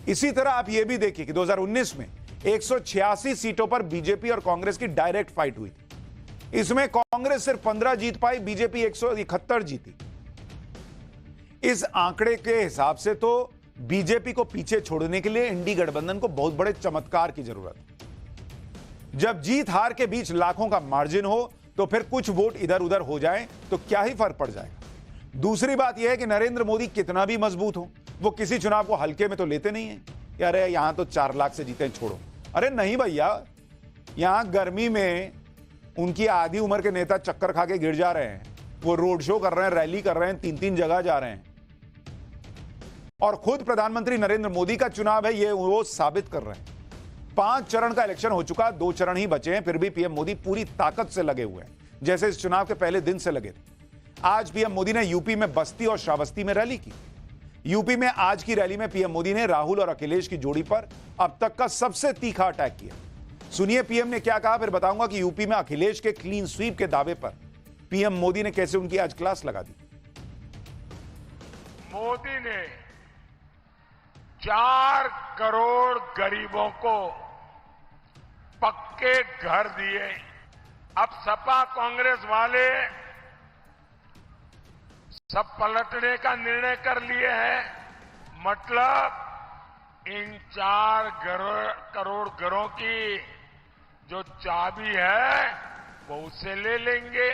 इसी तरह आप यह भी देखिए कि 2019 में 186 सीटों पर बीजेपी और कांग्रेस की डायरेक्ट फाइट हुई थी। इसमें कांग्रेस सिर्फ 15 जीत पाई, बीजेपी 171 जीती। इस आंकड़े के हिसाब से तो बीजेपी को पीछे छोड़ने के लिए इंडी गठबंधन को बहुत बड़े चमत्कार की जरूरत है। जब जीत हार के बीच लाखों का मार्जिन हो तो फिर कुछ वोट इधर उधर हो जाए तो क्या ही फर्क पड़ जाएगा। दूसरी बात यह है कि नरेंद्र मोदी कितना भी मजबूत हो, वो किसी चुनाव को हल्के में तो लेते नहीं है कि अरे यहां तो 4 लाख से जीते छोड़ो। अरे नहीं भैया, यहां गर्मी में उनकी आधी उम्र के नेता चक्कर खा के गिर जा रहे हैं, वो रोड शो कर रहे हैं, रैली कर रहे हैं, 3-3 जगह जा रहे हैं और खुद प्रधानमंत्री नरेंद्र मोदी का चुनाव है, ये वो साबित कर रहे हैं। 5 चरण का इलेक्शन हो चुका, 2 चरण ही बचे हैं, फिर भी पीएम मोदी पूरी ताकत से लगे हुए हैं, जैसे इस चुनाव के पहले दिन से लगे थे। आज पीएम मोदी ने यूपी में बस्ती और श्रावस्ती में रैली की। यूपी में आज की रैली में पीएम मोदी ने राहुल और अखिलेश की जोड़ी पर अब तक का सबसे तीखा अटैक किया। सुनिए पीएम ने क्या कहा, फिर बताऊंगा कि यूपी में अखिलेश के क्लीन स्वीप के दावे पर पीएम मोदी ने कैसे उनकी आज क्लास लगा दी। मोदी ने 4 करोड़ गरीबों को पक्के घर दिए। अब सपा कांग्रेस वाले सब पलटने का निर्णय कर लिए हैं। मतलब इन 4 करोड़ घरों की जो चाबी है वो उससे ले लेंगे,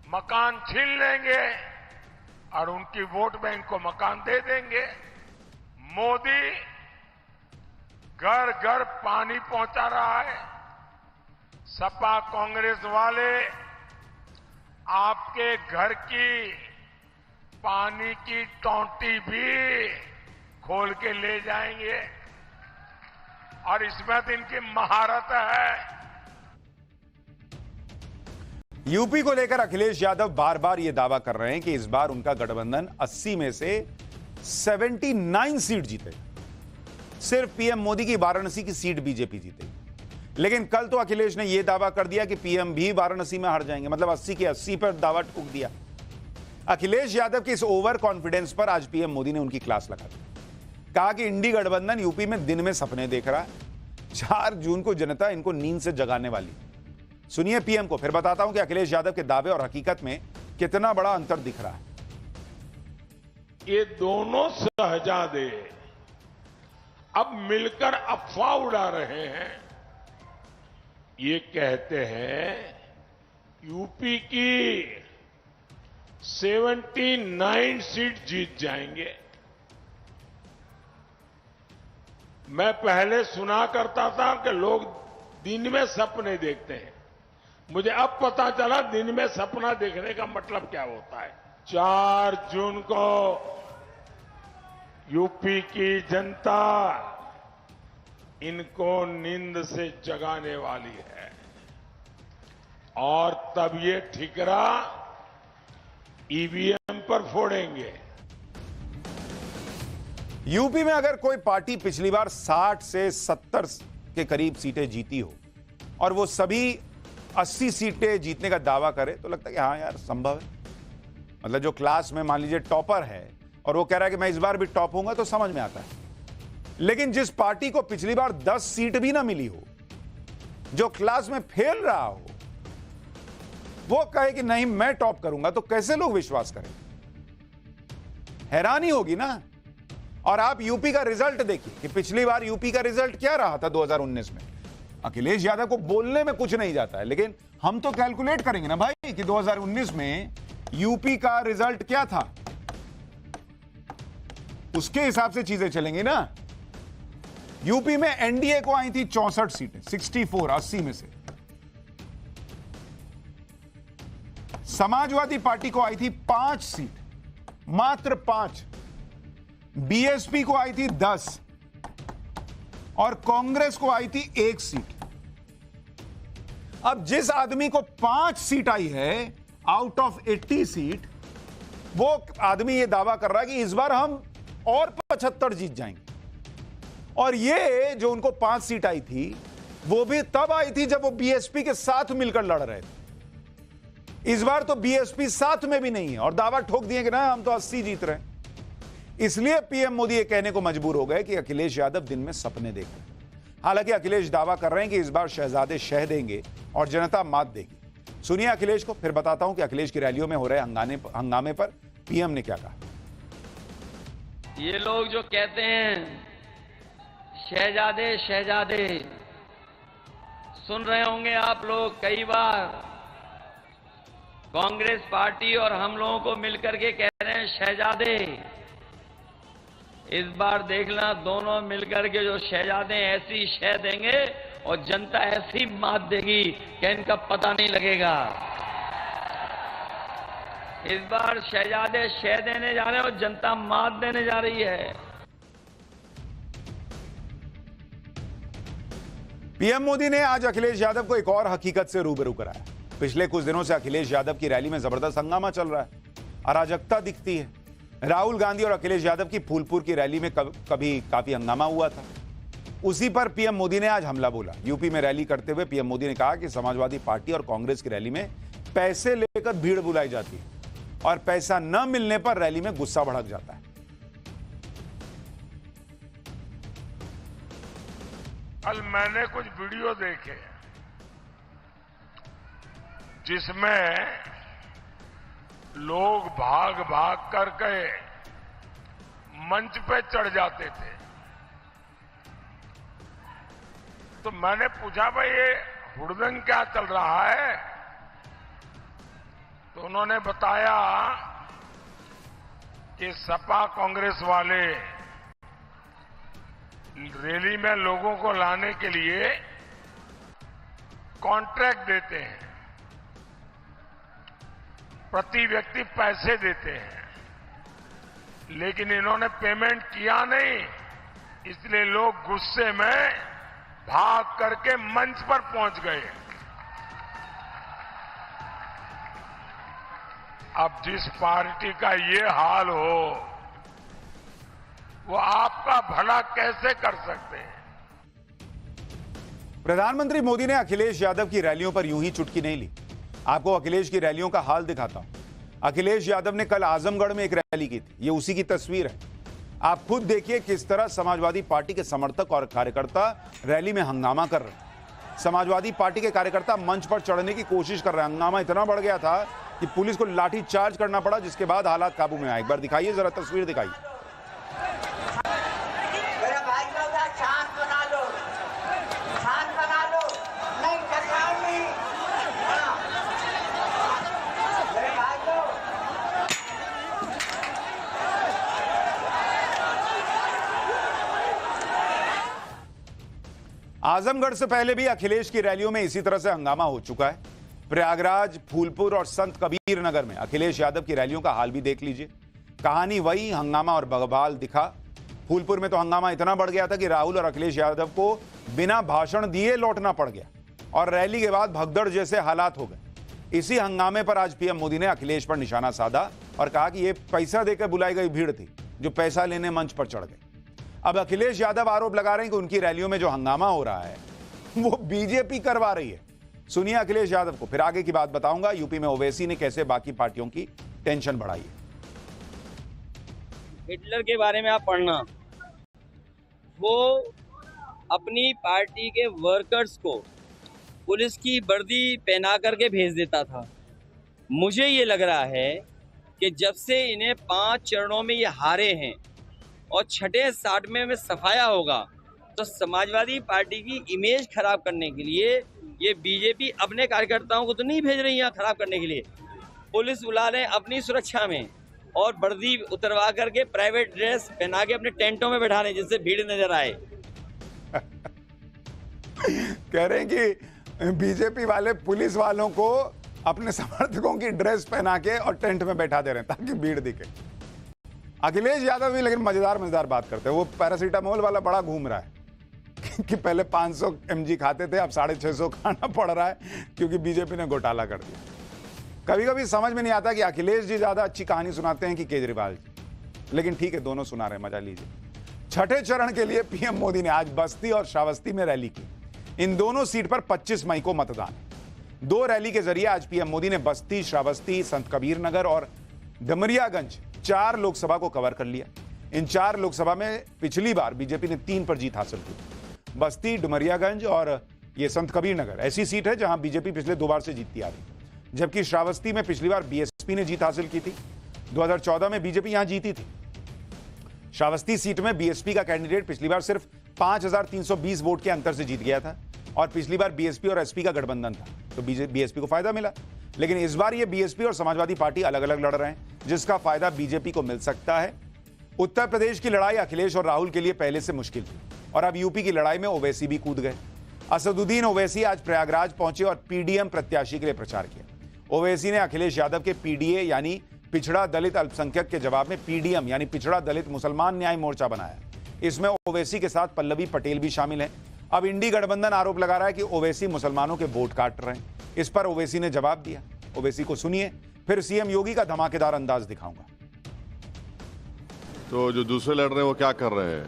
मकान छीन लेंगे और उनकी वोट बैंक को मकान दे देंगे। मोदी घर घर पानी पहुंचा रहा है। सपा कांग्रेस वाले आपके घर की पानी की टोंटी भी खोल के ले जाएंगे और इसमें तो इनकी महारत है। यूपी को लेकर अखिलेश यादव बार बार यह दावा कर रहे हैं कि इस बार उनका गठबंधन 80 में से 79 सीट जीते। सिर्फ पीएम मोदी की वाराणसी की सीट बीजेपी जीतेगी। लेकिन कल तो अखिलेश ने यह दावा कर दिया कि पीएम भी वाराणसी में हार जाएंगे, मतलब 80 के 80 पर दावा ठोक दिया। अखिलेश यादव के इस ओवर कॉन्फिडेंस पर आज पीएम मोदी ने उनकी क्लास लगा दी। कहा कि इंडी गठबंधन यूपी में दिन में सपने देख रहा है। 4 जून को जनता इनको नींद से जगाने वाली। सुनिए पीएम को, फिर बताता हूं कि अखिलेश यादव के दावे और हकीकत में कितना बड़ा अंतर दिख रहा है। ये दोनों शहजादे अब मिलकर अफवाह उड़ा रहे हैं। ये कहते हैं यूपी की 79 सीट जीत जाएंगे। मैं पहले सुना करता था कि लोग दिन में सपने देखते हैं। मुझे अब पता चला दिन में सपना देखने का मतलब क्या होता है। 4 जून को यूपी की जनता इनको नींद से जगाने वाली है और तब ये ठिकरा ईवीएम पर फोड़ेंगे। यूपी में अगर कोई पार्टी पिछली बार 60 से 70 के करीब सीटें जीती हो और वो सभी 80 सीटें जीतने का दावा करे तो लगता है कि हाँ यार संभव है। मतलब जो क्लास में मान लीजिए टॉपर है और वो कह रहा है कि मैं इस बार भी टॉप होऊंगा तो समझ में आता है। लेकिन जिस पार्टी को पिछली बार 10 सीट भी ना मिली हो, जो क्लास में फेल रहा हो, वो कहे कि नहीं मैं टॉप करूंगा तो कैसे लोग विश्वास करें? हैरानी होगी ना। और आप यूपी का रिजल्ट देखिए कि पिछली बार यूपी का रिजल्ट क्या रहा था 2019 में। अखिलेश यादव को बोलने में कुछ नहीं जाता है, लेकिन हम तो कैलकुलेट करेंगे ना भाई कि 2019 में यूपी का रिजल्ट क्या था, उसके हिसाब से चीजें चलेंगी ना। यूपी में एनडीए को आई थी 64 सीटें, 64 80 में से। समाजवादी पार्टी को आई थी 5 सीट, मात्र 5। बीएसपी को आई थी 10 और कांग्रेस को आई थी 1 सीट। अब जिस आदमी को 5 सीट आई है आउट ऑफ 80 सीट, वो आदमी ये दावा कर रहा है कि इस बार हम और 75 जीत जाएंगे। और ये जो उनको 5 सीट आई थी वो भी तब आई थी जब वो बीएसपी के साथ मिलकर लड़ रहे थे। इस बार तो बीएसपी साथ में भी नहीं है और दावा ठोक दिए कि ना हम तो 80 जीत रहे हैं। इसलिए पीएम मोदी ये कहने को मजबूर हो गए कि अखिलेश यादव दिन में सपने देख रहे हैं। हालांकि अखिलेश दावा कर रहे हैं कि इस बार शहजादे शह देंगे और जनता मात देगी। सुनिए अखिलेश को, फिर बताता हूं कि अखिलेश की रैलियों में हो रहे हंगामे पर पीएम ने क्या कहा। ये लोग जो कहते हैं शहजादे शहजादे, सुन रहे होंगे आप लोग कई बार कांग्रेस पार्टी और हम लोगों को मिलकर के कह रहे हैं शहजादे। इस बार देखना दोनों मिलकर के जो शहजादे ऐसी शह देंगे और जनता ऐसी मात देगी कि इनका पता नहीं लगेगा। इस बार शहजादे शह देने जा रहे हैं और जनता मात देने जा रही है। पीएम मोदी ने आज अखिलेश यादव को एक और हकीकत से रूबरू कराया। पिछले कुछ दिनों से अखिलेश यादव की रैली में जबरदस्त हंगामा चल रहा है, अराजकता दिखती है। राहुल गांधी और अखिलेश यादव की फूलपुर की रैली में कभी काफी हंगामा हुआ था। उसी पर पीएम मोदी ने आज हमला बोला। यूपी में रैली करते हुए पीएम मोदी ने कहा कि समाजवादी पार्टी और कांग्रेस की रैली में पैसे लेकर भीड़ बुलाई जाती है और पैसा न मिलने पर रैली में गुस्सा भड़क जाता है। कल मैंने कुछ वीडियो देखे जिसमें लोग भाग भाग करके मंच पे चढ़ जाते थे। तो मैंने पूछा भाई ये हुड़दंग क्या चल रहा है? तो उन्होंने बताया कि सपा कांग्रेस वाले रैली में लोगों को लाने के लिए कॉन्ट्रैक्ट देते हैं, प्रति व्यक्ति पैसे देते हैं, लेकिन इन्होंने पेमेंट किया नहीं, इसलिए लोग गुस्से में भाग करके मंच पर पहुंच गए। अब जिस पार्टी का ये हाल हो वो आपका भला कैसे कर सकते हैं? प्रधानमंत्री मोदी ने अखिलेश यादव की रैलियों पर यूं ही चुटकी नहीं ली। आपको अखिलेश की रैलियों का हाल दिखाता हूं। अखिलेश यादव ने कल आजमगढ़ में एक रैली की थी, ये उसी की तस्वीर है। आप खुद देखिए किस तरह समाजवादी पार्टी के समर्थक और कार्यकर्ता रैली में हंगामा कर रहे हैं। समाजवादी पार्टी के कार्यकर्ता मंच पर चढ़ने की कोशिश कर रहे हैं। हंगामा इतना बढ़ गया था कि पुलिस को लाठी चार्ज करना पड़ा, जिसके बाद हालात काबू में आए। एक बार दिखाइए, जरा तस्वीर दिखाइए। आजमगढ़ से पहले भी अखिलेश की रैलियों में इसी तरह से हंगामा हो चुका है। प्रयागराज, फूलपुर और संत कबीर नगर में अखिलेश यादव की रैलियों का हाल भी देख लीजिए। कहानी वही, हंगामा और बवाल दिखा। फूलपुर में तो हंगामा इतना बढ़ गया था कि राहुल और अखिलेश यादव को बिना भाषण दिए लौटना पड़ गया और रैली के बाद भगदड़ जैसे हालात हो गए। इसी हंगामे पर आज पीएम मोदी ने अखिलेश पर निशाना साधा और कहा कि यह पैसा देकर बुलाई गई भीड़ थी जो पैसा लेने मंच पर चढ़ गए। अब अखिलेश यादव आरोप लगा रहे हैं कि उनकी रैलियों में जो हंगामा हो रहा है वो बीजेपी करवा रही है। सुनिए अखिलेश यादव को, फिर आगे की बात बताऊंगा। यूपी में ओवैसी ने कैसे बाकी पार्टियों की टेंशन बढ़ाई है। हिटलर के बारे में आप पढ़ना, वो अपनी पार्टी के वर्कर्स को पुलिस की वर्दी पहना करके भेज देता था। मुझे ये लग रहा है कि जब से इन्हें 5 चरणों में ये हारे हैं और छठे 60वें में सफाया होगा, तो समाजवादी पार्टी की इमेज खराब करने के लिए ये बीजेपी अपने कार्यकर्ताओं को तो नहीं भेज रही है खराब करने के लिए, पुलिस बुला रहे हैं अपनी सुरक्षा में और वर्दी उतरवा करके प्राइवेट ड्रेस पहना के अपने टेंटों में बैठा रहे हैं जिससे भीड़ नजर आए। कह रहे हैं कि बीजेपी वाले पुलिस वालों को अपने समर्थकों की ड्रेस पहना के और टेंट में बैठा दे रहे हैं ताकि भीड़ दिखे। अखिलेश यादव भी लेकिन मजेदार बात करते हैं। वो पैरासीटामोल वाला बड़ा घूम रहा है कि पहले 500 mg खाते थे, अब 650 खाना पड़ रहा है क्योंकि बीजेपी ने घोटाला कर दिया। कभी कभी समझ में नहीं आता कि अखिलेश जी ज्यादा अच्छी कहानी सुनाते हैं कि केजरीवाल जी, लेकिन ठीक है, दोनों सुना रहे हैं, मजा लीजिए। छठे चरण के लिए पीएम मोदी ने आज बस्ती और श्रावस्ती में रैली की। इन दोनों सीट पर 25 मई को मतदान है। 2 रैली के जरिए आज पीएम मोदी ने बस्ती, श्रावस्ती, संत कबीर नगर और डमरियागंज 4 लोकसभा को कवर कर लिया। इन 4 लोकसभा में पिछली बार बीजेपी ने 3 पर जीत हासिल की। बस्ती, डुमरियागंज और ये संत कबीर नगर ऐसी सीट है जहां बीजेपी पिछले 2 बार से जीतती आ रही, जबकि श्रावस्ती में पिछली बार बीएसपी ने जीत हासिल की थी। 2014 में बीजेपी यहां जीती थी। श्रावस्ती सीट में बीएसपी का कैंडिडेट पिछली बार सिर्फ 5320 वोट के अंतर से जीत गया था और पिछली बार बीएसपी और एसपी का गठबंधन था, तो बीएसपी को फायदा मिला। लेकिन इस बार ये बीएसपी और समाजवादी पार्टी अलग अलग लड़ रहे हैं, जिसका फायदा बीजेपी को मिल सकता है। उत्तर प्रदेश की लड़ाई अखिलेश और राहुल के लिए पहले से मुश्किल थी और अब यूपी की लड़ाई में ओवैसी भी कूद गए। असदुद्दीन ओवैसी आज प्रयागराज पहुंचे और पीडीएम प्रत्याशी के लिए प्रचार किया। ओवैसी ने अखिलेश यादव के पीडीए यानी पिछड़ा दलित अल्पसंख्यक के जवाब में पीडीएम यानी पिछड़ा दलित मुसलमान न्याय मोर्चा बनाया। इसमें ओवैसी के साथ पल्लवी पटेल भी शामिल है। अब इंडी गठबंधन आरोप लगा रहा है कि ओवैसी मुसलमानों के वोट काट रहे हैं। इस पर ओवैसी ने जवाब दिया। ओवैसी को सुनिए, फिर सीएम योगी का धमाकेदार अंदाज दिखाऊंगा। तो जो दूसरे लड़ रहे हैं वो क्या कर रहे हैं?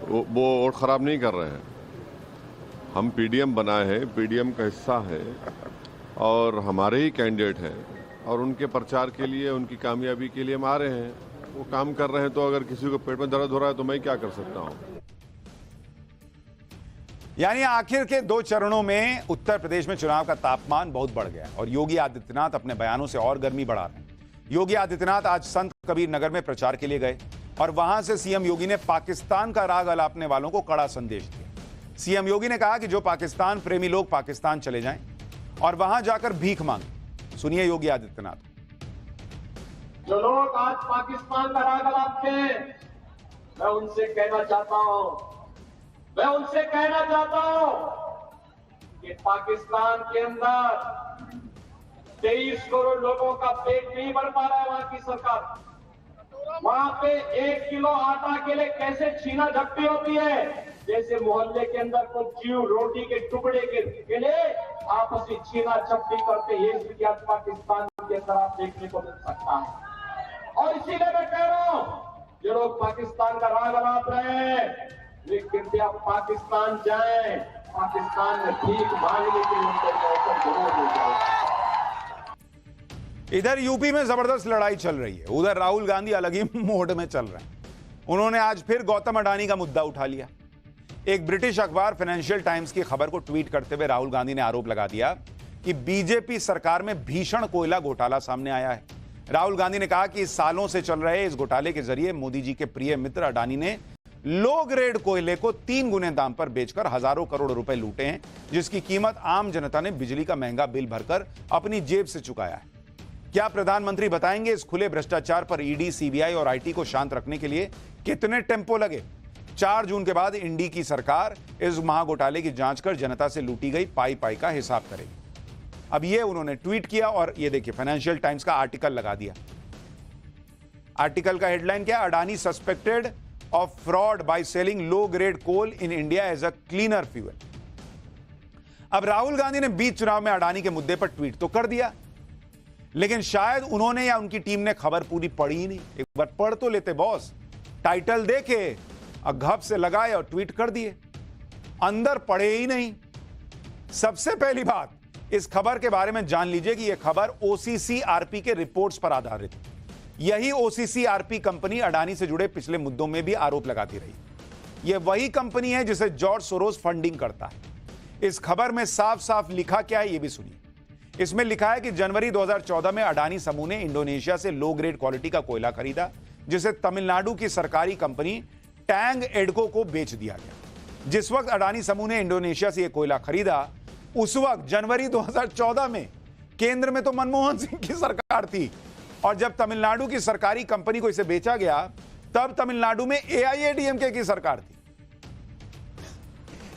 वो वोट खराब नहीं कर रहे हैं। हम पीडीएम बनाए हैं, पीडीएम का हिस्सा है और हमारे ही कैंडिडेट हैं और उनके प्रचार के लिए, उनकी कामयाबी के लिए हम आ रहे हैं। वो काम कर रहे हैं, तो अगर किसी को पेट में दर्द हो रहा है तो मैं क्या कर सकता हूं? यानी आखिर के 2 चरणों में उत्तर प्रदेश में चुनाव का तापमान बहुत बढ़ गया और योगी आदित्यनाथ अपने बयानों से और गर्मी बढ़ा रहे हैं। योगी आदित्यनाथ आज संत कबीर नगर में प्रचार के लिए गए और वहां से सीएम योगी ने पाकिस्तान का राग अलापने वालों को कड़ा संदेश दिया। सीएम योगी ने कहा कि जो पाकिस्तान प्रेमी लोग पाकिस्तान चले जाएं और वहां जाकर भीख मांगे। सुनिए योगी आदित्यनाथ। जो लोग आज पाकिस्तान का राग अलापते हैं, मैं उनसे कहना चाहता हूं कि पाकिस्तान के अंदर 23 करोड़ लोगों का पेट नहीं भर पा रहा है। वहां की सरकार वहां पे 1 किलो आटा के लिए कैसे छीना झपटी होती है, जैसे मोहल्ले के अंदर कुछ जीव रोटी के टुकड़े के लिए आपसी छीना झपटी करते, ये इतिहास पाकिस्तान के अंदर आप देखने को मिल सकता है। और इसीलिए मैं कह रहा हूं, जो लोग पाकिस्तान का राग अलाप रहे हैं, वे कृपया पाकिस्तान जाएं, पाकिस्तान में भीख मांगने के लिए अवसर जरूर मिल जाए। इधर यूपी में जबरदस्त लड़ाई चल रही है, उधर राहुल गांधी अलग ही मोड में चल रहे हैं। उन्होंने आज फिर गौतम अडानी का मुद्दा उठा लिया। एक ब्रिटिश अखबार फाइनेंशियल टाइम्स की खबर को ट्वीट करते हुए राहुल गांधी ने आरोप लगा दिया कि बीजेपी सरकार में भीषण कोयला घोटाला सामने आया है। राहुल गांधी ने कहा कि सालों से चल रहे इस घोटाले के जरिए मोदी जी के प्रिय मित्र अडानी ने लो ग्रेड कोयले को 3 गुने दाम पर बेचकर हजारों करोड़ रुपए लूटे हैं, जिसकी कीमत आम जनता ने बिजली का महंगा बिल भरकर अपनी जेब से चुकाया है। क्या प्रधानमंत्री बताएंगे इस खुले भ्रष्टाचार पर ईडी, सीबीआई और आईटी को शांत रखने के लिए कितने टेम्पो लगे? 4 जून के बाद इंडी की सरकार इस महाघोटाले की जांच कर जनता से लूटी गई पाई का हिसाब करेगी। अब ये उन्होंने ट्वीट किया और ये देखिए फाइनेंशियल टाइम्स का आर्टिकल लगा दिया। आर्टिकल का हेडलाइन क्या? Adani suspected of fraud by selling low grade coal in India as a cleaner fuel. अब राहुल गांधी ने बीच चुनाव में अडानी के मुद्दे पर ट्वीट तो कर दिया, लेकिन शायद उन्होंने या उनकी टीम ने खबर पूरी पढ़ी ही नहीं। एक बार पढ़ तो लेते बॉस, टाइटल देखे और घप से लगाए और ट्वीट कर दिए, अंदर पढ़े ही नहीं। सबसे पहली बात, इस खबर के बारे में जान लीजिए कि यह खबर ओसीसीआरपी के रिपोर्ट्स पर आधारित है। यही ओसीसीआरपी कंपनी अडानी से जुड़े पिछले मुद्दों में भी आरोप लगाती रही। यह वही कंपनी है जिसे जॉर्ज सोरोस फंडिंग करता है। इस खबर में साफ साफ लिखा क्या है, यह भी सुनिए। इसमें लिखा है कि जनवरी 2014 में अडानी समूह ने इंडोनेशिया से लो ग्रेड क्वालिटी का कोयला खरीदा, जिसे तमिलनाडु की सरकारी कंपनी टैंग एडको को बेच दिया गया। जिस वक्त अडानी समूह ने इंडोनेशिया से यह कोयला खरीदा, उस वक्त जनवरी 2014 में केंद्र में तो मनमोहन सिंह की सरकार थी और जब तमिलनाडु की सरकारी कंपनी को इसे बेचा गया, तब तमिलनाडु में एआईएडीएमके की सरकार थी।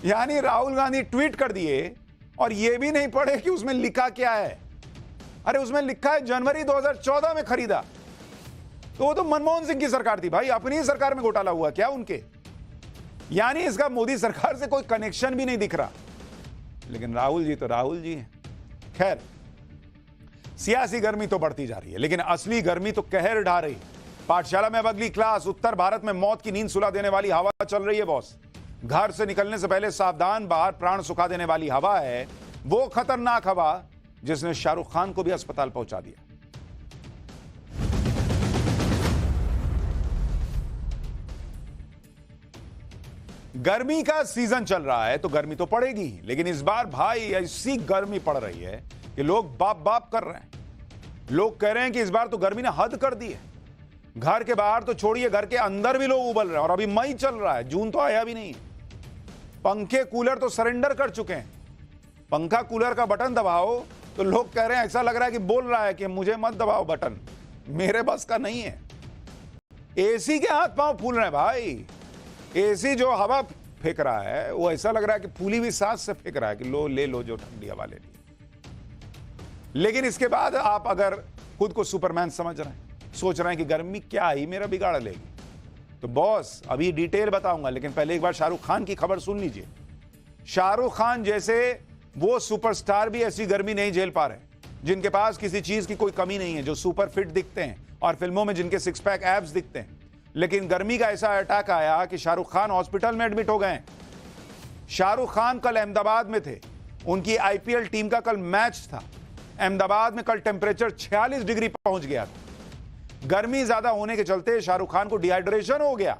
यानी राहुल गांधी ट्वीट कर दिए और यह भी नहीं पढ़े कि उसमें लिखा क्या है। अरे उसमें लिखा है जनवरी 2014 में खरीदा, तो वो तो मनमोहन सिंह की सरकार थी भाई, अपनी ही सरकार में घोटाला हुआ क्या उनके? यानी इसका मोदी सरकार से कोई कनेक्शन भी नहीं दिख रहा। लेकिन राहुल जी तो राहुल जी हैं। खैर, सियासी गर्मी तो बढ़ती जा रही है, लेकिन असली गर्मी तो कहर ढा रही है। पाठशाला में अब अगली क्लास, उत्तर भारत में मौत की नींद सुला देने वाली हवा चल रही है बॉस। घर से निकलने से पहले सावधान, बाहर प्राण सुखा देने वाली हवा है वो खतरनाक हवा जिसने शाहरुख खान को भी अस्पताल पहुंचा दिया। गर्मी का सीजन चल रहा है तो गर्मी तो पड़ेगी ही, लेकिन इस बार भाई ऐसी गर्मी पड़ रही है कि लोग बाप बाप कर रहे हैं। लोग कह रहे हैं कि इस बार तो गर्मी ने हद कर दी है। घर के बाहर तो छोड़िए, घर के अंदर भी लोग उबल रहे हैं। और अभी मई चल रहा है, जून तो आया भी नहीं है। पंखे कूलर तो सरेंडर कर चुके हैं। पंखा कूलर का बटन दबाओ तो लोग कह रहे हैं, ऐसा लग रहा है कि बोल रहा है कि मुझे मत दबाओ बटन, मेरे बस का नहीं है। एसी के हाथ पांव फूल रहे हैं भाई। एसी जो हवा फेंक रहा है वो ऐसा लग रहा है कि फूली हुई सांस से फेंक रहा है कि लो ले लो जो ठंडी हवा ले ली। लेकिन इसके बाद आप अगर खुद को सुपरमैन समझ रहे हैं, सोच रहे हैं कि गर्मी क्या ही मेरा बिगाड़ लेगी, तो बॉस अभी डिटेल बताऊंगा, लेकिन पहले एक बार शाहरुख खान की खबर सुन लीजिए। शाहरुख खान जैसे वो सुपरस्टार भी ऐसी गर्मी नहीं झेल पा रहे, जिनके पास किसी चीज की कोई कमी नहीं है, जो सुपर फिट दिखते हैं और फिल्मों में जिनके सिक्स पैक एब्स दिखते हैं। लेकिन गर्मी का ऐसा अटैक आया कि शाहरुख खान हॉस्पिटल में एडमिट हो गए। शाहरुख खान कल अहमदाबाद में थे, उनकी आईपीएल टीम का कल मैच था। अहमदाबाद में कल टेम्परेचर 46 डिग्री पहुंच गया था। गर्मी ज्यादा होने के चलते शाहरुख खान को डिहाइड्रेशन हो गया।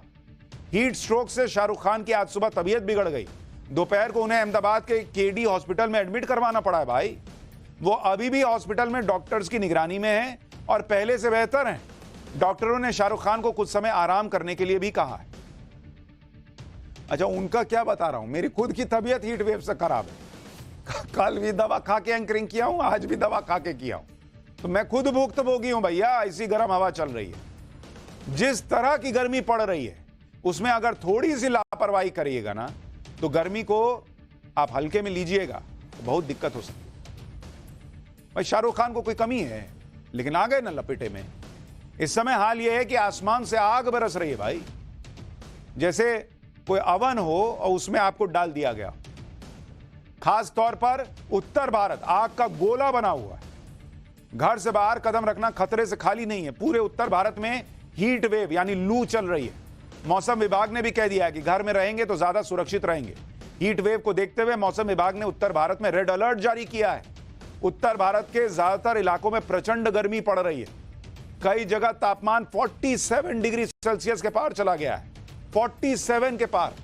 हीट स्ट्रोक से शाहरुख खान की आज सुबह तबीयत बिगड़ गई। दोपहर को उन्हें अहमदाबाद के केडी हॉस्पिटल में एडमिट करवाना पड़ा है भाई। वो अभी भी हॉस्पिटल में डॉक्टर्स की निगरानी में है और पहले से बेहतर हैं। डॉक्टरों ने शाहरुख खान को कुछ समय आराम करने के लिए भी कहा है। अच्छा, उनका क्या बता रहा हूं, मेरी खुद की तबीयत हीट वेव से खराब है। कल भी दवा खा के एंकरिंग किया हूं, आज भी दवा खा के किया हूं, तो मैं खुद भुक्तभोगी हूं भैया। ऐसी गर्म हवा चल रही है। जिस तरह की गर्मी पड़ रही है उसमें अगर थोड़ी सी लापरवाही करिएगा ना तो गर्मी को आप हल्के में लीजिएगा तो बहुत दिक्कत हो सकती है। भाई शाहरुख खान को कोई कमी है, लेकिन आ गए ना लपेटे में। इस समय हाल यह है कि आसमान से आग बरस रही है भाई, जैसे कोई अवन हो और उसमें आपको डाल दिया गया। खास तौर पर उत्तर भारत आग का गोला बना हुआ है। घर से बाहर कदम रखना खतरे से खाली नहीं है। पूरे उत्तर भारत में हीट वेव यानी लू चल रही है। मौसम विभाग ने भी कह दिया है कि घर में रहेंगे तो ज्यादा सुरक्षित रहेंगे। हीट वेव को देखते हुए मौसम विभाग ने उत्तर भारत में रेड अलर्ट जारी किया है। उत्तर भारत के ज्यादातर इलाकों में प्रचंड गर्मी पड़ रही है। कई जगह तापमान 47 डिग्री सेल्सियस के पार चला गया है। 47 के पार।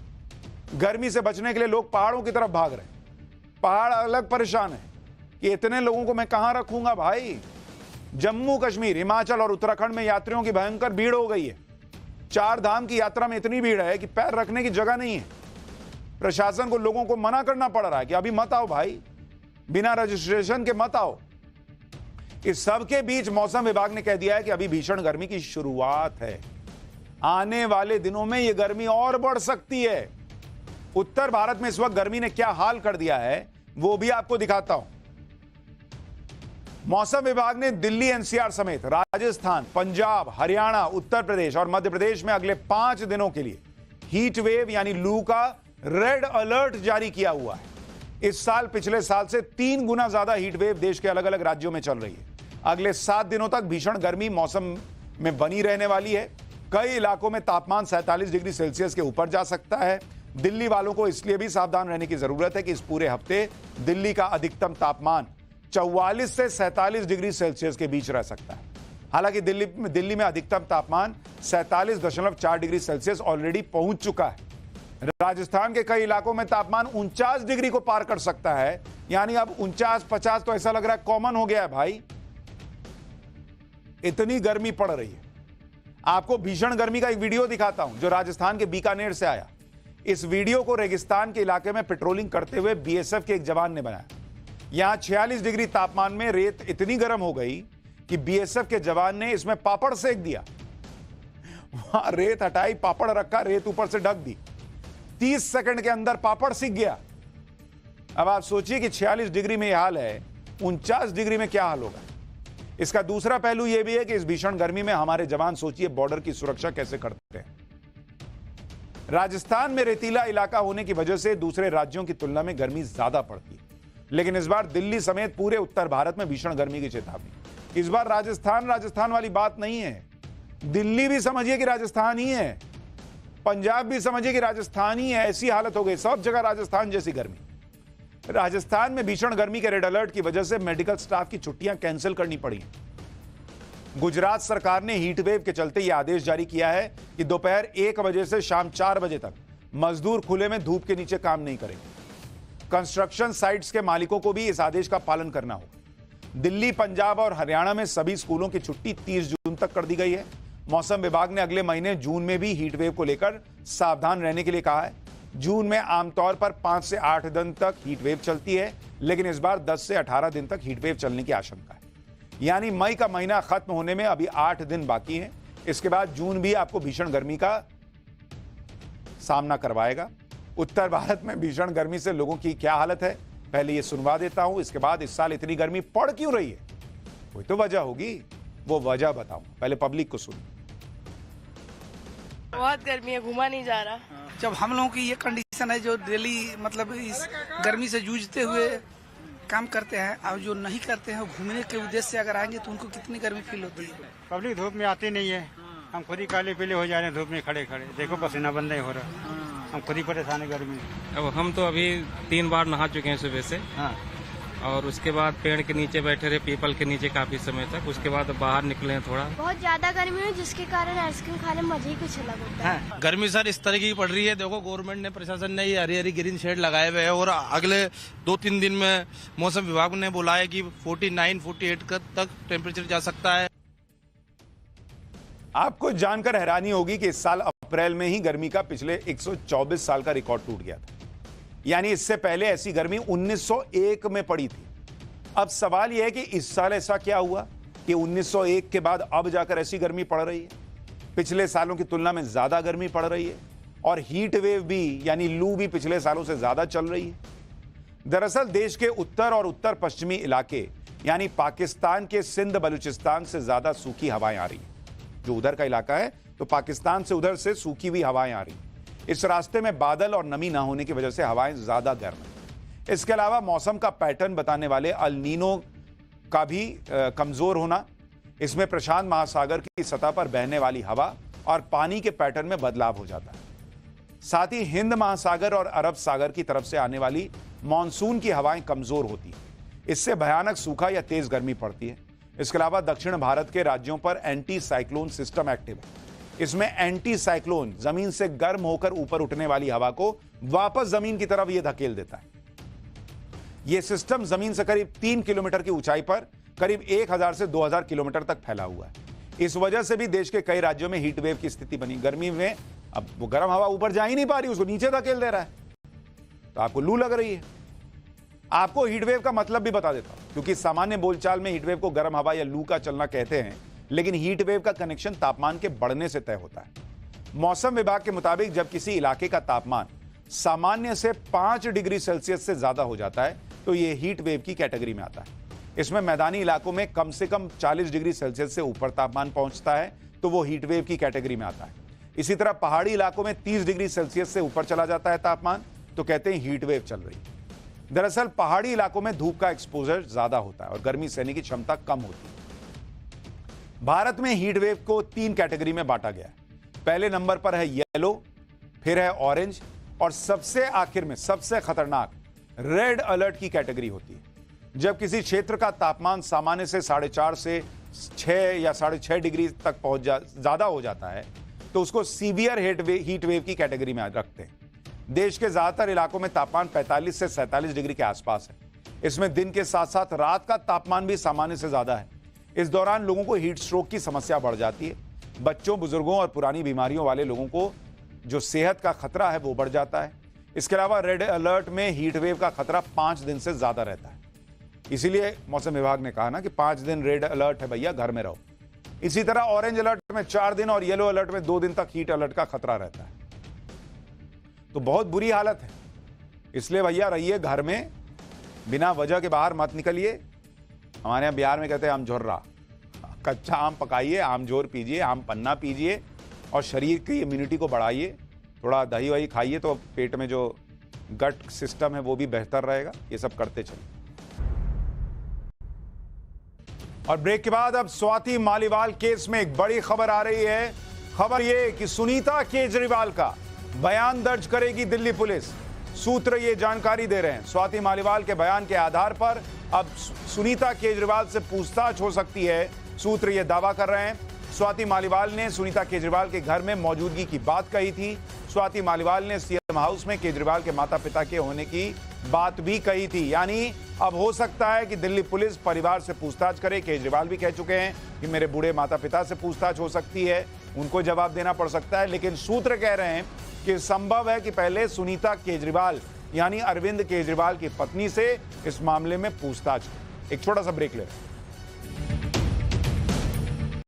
गर्मी से बचने के लिए लोग पहाड़ों की तरफ भाग रहे हैं। पहाड़ अलग परेशान है कि इतने लोगों को मैं कहां रखूंगा भाई। जम्मू कश्मीर, हिमाचल और उत्तराखंड में यात्रियों की भयंकर भीड़ हो गई है। 4 धाम की यात्रा में इतनी भीड़ है कि पैर रखने की जगह नहीं है। प्रशासन को लोगों को मना करना पड़ रहा है कि अभी मत आओ भाई, बिना रजिस्ट्रेशन के मत आओ। इस सब के बीच मौसम विभाग ने कह दिया है कि अभी भीषण गर्मी की शुरुआत है। आने वाले दिनों में यह गर्मी और बढ़ सकती है। उत्तर भारत में इस वक्त गर्मी ने क्या हाल कर दिया है वो भी आपको दिखाता हूं। मौसम विभाग ने दिल्ली एनसीआर समेत राजस्थान, पंजाब, हरियाणा, उत्तर प्रदेश और मध्य प्रदेश में अगले 5 दिनों के लिए हीट वेव यानी लू का रेड अलर्ट जारी किया हुआ है। इस साल पिछले साल से 3 गुना ज्यादा हीट वेव देश के अलग अलग राज्यों में चल रही है। अगले 7 दिनों तक भीषण गर्मी मौसम में बनी रहने वाली है। कई इलाकों में तापमान 47 डिग्री सेल्सियस के ऊपर जा सकता है। दिल्ली वालों को इसलिए भी सावधान रहने की जरूरत है कि इस पूरे हफ्ते दिल्ली का अधिकतम तापमान 44 से 47 डिग्री सेल्सियस के बीच रह सकता है। हालांकि दिल्ली में अधिकतम तापमान 47.4 डिग्री सेल्सियस ऑलरेडी पहुंच चुका है। राजस्थान के कई इलाकों में तापमान 49 डिग्री को पार कर सकता है। यानी अब 49-50 तो ऐसा लग रहा है कॉमन हो गया है भाई। इतनी गर्मी पड़ रही है। आपको भीषण गर्मी का एक वीडियो दिखाता हूं जो राजस्थान के बीकानेर से आया। इस वीडियो को रेगिस्तान के इलाके में पेट्रोलिंग करते हुए बीएसएफ के एक जवान ने बनाया। यहां 46 डिग्री तापमान में रेत इतनी गर्म हो गई कि बीएसएफ के जवान ने इसमें पापड़ सेक दिया। वहां रेत हटाई, पापड़ रखा, रेत ऊपर से ढक दी। 30 सेकंड के अंदर पापड़ सिक गया। अब आप सोचिए कि 46 डिग्री में यह हाल है, 49 डिग्री में क्या हाल होगा। इसका दूसरा पहलू यह भी है कि इस भीषण गर्मी में हमारे जवान सोचिए बॉर्डर की सुरक्षा कैसे करते हैं। राजस्थान में रेतीला इलाका होने की वजह से दूसरे राज्यों की तुलना में गर्मी ज्यादा पड़ती है, लेकिन इस बार दिल्ली समेत पूरे उत्तर भारत में भीषण गर्मी की चेतावनी। इस बार राजस्थान वाली बात नहीं है। दिल्ली भी समझिए कि राजस्थान ही है, पंजाब भी समझिए कि राजस्थान ही है। ऐसी हालत हो गई, सब जगह राजस्थान जैसी गर्मी। राजस्थान में भीषण गर्मी के रेड अलर्ट की वजह से मेडिकल स्टाफ की छुट्टियां कैंसिल करनी पड़ी। गुजरात सरकार ने हीट वेव के चलते यह आदेश जारी किया है कि दोपहर 1 बजे से शाम 4 बजे तक मजदूर खुले में धूप के नीचे काम नहीं करेंगे। कंस्ट्रक्शन साइट्स के मालिकों को भी इस आदेश का पालन करना होगा। दिल्ली, पंजाब और हरियाणा में सभी स्कूलों की छुट्टी 30 जून तक कर दी गई है। मौसम विभाग ने अगले महीने जून में भी हीट वेव को लेकर सावधान रहने के लिए कहा है। जून में आमतौर पर 5 से 8 दिन तक हीट वेव चलती है, लेकिन इस बार 10 से 18 दिन तक हीट वेव चलने की आशंका है। यानी मई का महीना खत्म होने में अभी 8 दिन बाकी हैं। इसके बाद जून भी आपको भीषण गर्मी का सामना करवाएगा। उत्तर भारत में भीषण गर्मी से लोगों की क्या हालत है, पहले ये सुनवा देता हूं। इसके बाद इस साल इतनी गर्मी पड़ क्यों रही है, कोई तो वजह होगी, वो वजह बताऊं। पहले पब्लिक को सुनो। बहुत गर्मी है, घूमा नहीं जा रहा। जब हम लोगों की ये कंडीशन है, जो डेली मतलब इस गर्मी से जूझते हुए काम करते हैं, और जो नहीं करते हैं घूमने के उद्देश्य से अगर आएंगे तो उनको कितनी गर्मी फील होती है। पब्लिक धूप में आती नहीं है, हम खुद ही काले पीले हो जा रहे हैं धूप में खड़े खड़े। देखो पसीना बंद नहीं हो रहा, हम खुद ही परेशान है गर्मी। अब हम तो अभी 3 बार नहा चुके हैं सुबह से। हाँ। और उसके बाद पेड़ के नीचे बैठे रहे, पीपल के नीचे काफी समय तक। उसके बाद बाहर निकले हैं थोड़ा। बहुत ज्यादा गर्मी है, जिसके कारण आइसक्रीम खाने में मजा ही कुछ अलग होता है। गर्मी सर इस तरीके की पड़ रही है, देखो गवर्नमेंट ने, प्रशासन ने ये हरी हरी ग्रीन शेड लगाए हुए हैं, और अगले 2-3 दिन में मौसम विभाग ने बोला है कि 49-48 तक टेम्परेचर जा सकता है। आपको जानकर हैरानी होगी कि इस साल अप्रैल में ही गर्मी का पिछले 124 साल का रिकॉर्ड टूट गया था। यानी इससे पहले ऐसी गर्मी 1901 में पड़ी थी। अब सवाल यह है कि इस साल ऐसा क्या हुआ कि 1901 के बाद अब जाकर ऐसी गर्मी पड़ रही है। पिछले सालों की तुलना में ज्यादा गर्मी पड़ रही है, और हीट वेव भी यानी लू भी पिछले सालों से ज्यादा चल रही है। दरअसल देश के उत्तर और उत्तर पश्चिमी इलाके यानी पाकिस्तान के सिंध बलूचिस्तान से ज्यादा सूखी हवाएं आ रही हैं। जो उधर का इलाका है तो पाकिस्तान से उधर से सूखी हुई हवाएं आ रही। इस रास्ते में बादल और नमी ना होने की वजह से हवाएं ज्यादा गर्म हैं। इसके अलावा मौसम का पैटर्न बताने वाले अल नीनो का भी कमजोर होना, इसमें प्रशांत महासागर की सतह पर बहने वाली हवा और पानी के पैटर्न में बदलाव हो जाता है। साथ ही हिंद महासागर और अरब सागर की तरफ से आने वाली मानसून की हवाएं कमजोर होती हैं। इससे भयानक सूखा या तेज गर्मी पड़ती है। इसके अलावा दक्षिण भारत के राज्यों पर एंटी साइक्लोन सिस्टम एक्टिव है। इसमें एंटी साइक्लोन जमीन से गर्म होकर ऊपर उठने वाली हवा को वापस जमीन की तरफ यह धकेल देता है। यह सिस्टम जमीन से करीब 3 किलोमीटर की ऊंचाई पर करीब 1000 से 2000 किलोमीटर तक फैला हुआ है। इस वजह से भी देश के कई राज्यों में हीट वेव की स्थिति बनी। गर्मी में अब वो गर्म हवा ऊपर जा ही नहीं पा रही, उसको नीचे धकेल दे रहा है, तो आपको लू लग रही है। आपको हीटवेव का मतलब भी बता देता हूं, क्योंकि सामान्य बोलचाल में हीटवेव को गर्म हवा या लू का चलना कहते हैं, लेकिन हीटवेव का कनेक्शन तापमान के बढ़ने से तय होता है। मौसम विभाग के मुताबिक जब किसी इलाके का तापमान सामान्य से 5 डिग्री सेल्सियस से ज्यादा हो जाता है तो यह हीट वेव की कैटेगरी में आता है। इसमें मैदानी इलाकों में कम से कम 40 डिग्री सेल्सियस से ऊपर तापमान पहुंचता है तो वो हीट वेव की कैटेगरी में आता है। इसी तरह पहाड़ी इलाकों में 30 डिग्री सेल्सियस से ऊपर चला जाता है तापमान तो कहते हैं हीट वेव चल रही है। दरअसल पहाड़ी इलाकों में धूप का एक्सपोजर ज्यादा होता है और गर्मी सहने की क्षमता कम होती है। भारत में हीट वेव को 3 कैटेगरी में बांटा गया है। पहले नंबर पर है येलो, फिर है ऑरेंज और सबसे आखिर में सबसे खतरनाक रेड अलर्ट की कैटेगरी होती है। जब किसी क्षेत्र का तापमान सामान्य से 4.5 से 6 या 6.5 डिग्री तक ज्यादा हो जाता है तो उसको सीवियर हीट वेव की कैटेगरी में रखते हैं। देश के ज्यादातर इलाकों में तापमान 45 से 47 डिग्री के आसपास है। इसमें दिन के साथ साथ रात का तापमान भी सामान्य से ज्यादा है। इस दौरान लोगों को हीट स्ट्रोक की समस्या बढ़ जाती है। बच्चों, बुजुर्गों और पुरानी बीमारियों वाले लोगों को जो सेहत का खतरा है वो बढ़ जाता है। इसके अलावा रेड अलर्ट में हीट वेव का खतरा 5 दिन से ज्यादा रहता है। इसीलिए मौसम विभाग ने कहा ना कि 5 दिन रेड अलर्ट है भैया, घर में रहो। इसी तरह ऑरेंज अलर्ट में 4 दिन और येलो अलर्ट में 2 दिन तक हीट अलर्ट का खतरा रहता है। तो बहुत बुरी हालत है। इसलिए भैया रहिए घर में, बिना वजह के बाहर मत निकलिए। हमारे यहां बिहार में कहते हैं हम झुर्रा, कच्चा आम पकाइए, आम जोर पीजिए, आम पन्ना पीजिए और शरीर की इम्यूनिटी को बढ़ाइए। थोड़ा दही वही खाइए तो पेट में जो गट सिस्टम है वो भी बेहतर रहेगा। ये सब करते चलिए। और ब्रेक के बाद अब स्वाति मालीवाल केस में एक बड़ी खबर आ रही है। खबर ये कि सुनीता केजरीवाल का बयान दर्ज करेगी दिल्ली पुलिस। सूत्र ये जानकारी दे रहे हैं, स्वाति मालीवाल के बयान के आधार पर अब सुनीता केजरीवाल से पूछताछ हो सकती है। सूत्र ये दावा कर रहे हैं। स्वाति मालीवाल ने सुनीता केजरीवाल के घर में मौजूदगी की बात कही थी। स्वाति मालीवाल ने सीएम हाउस में केजरीवाल के माता पिता के होने की बात भी कही थी। यानी अब हो सकता है कि दिल्ली पुलिस परिवार से पूछताछ करे। केजरीवाल भी कह चुके हैं कि मेरे बूढ़े माता पिता से पूछताछ हो सकती है, उनको जवाब देना पड़ सकता है। लेकिन सूत्र कह रहे हैं कि संभव है कि पहले सुनीता केजरीवाल यानी अरविंद केजरीवाल की पत्नी से इस मामले में पूछताछ हो। एक छोटा सा ब्रेक ले रहे हैं।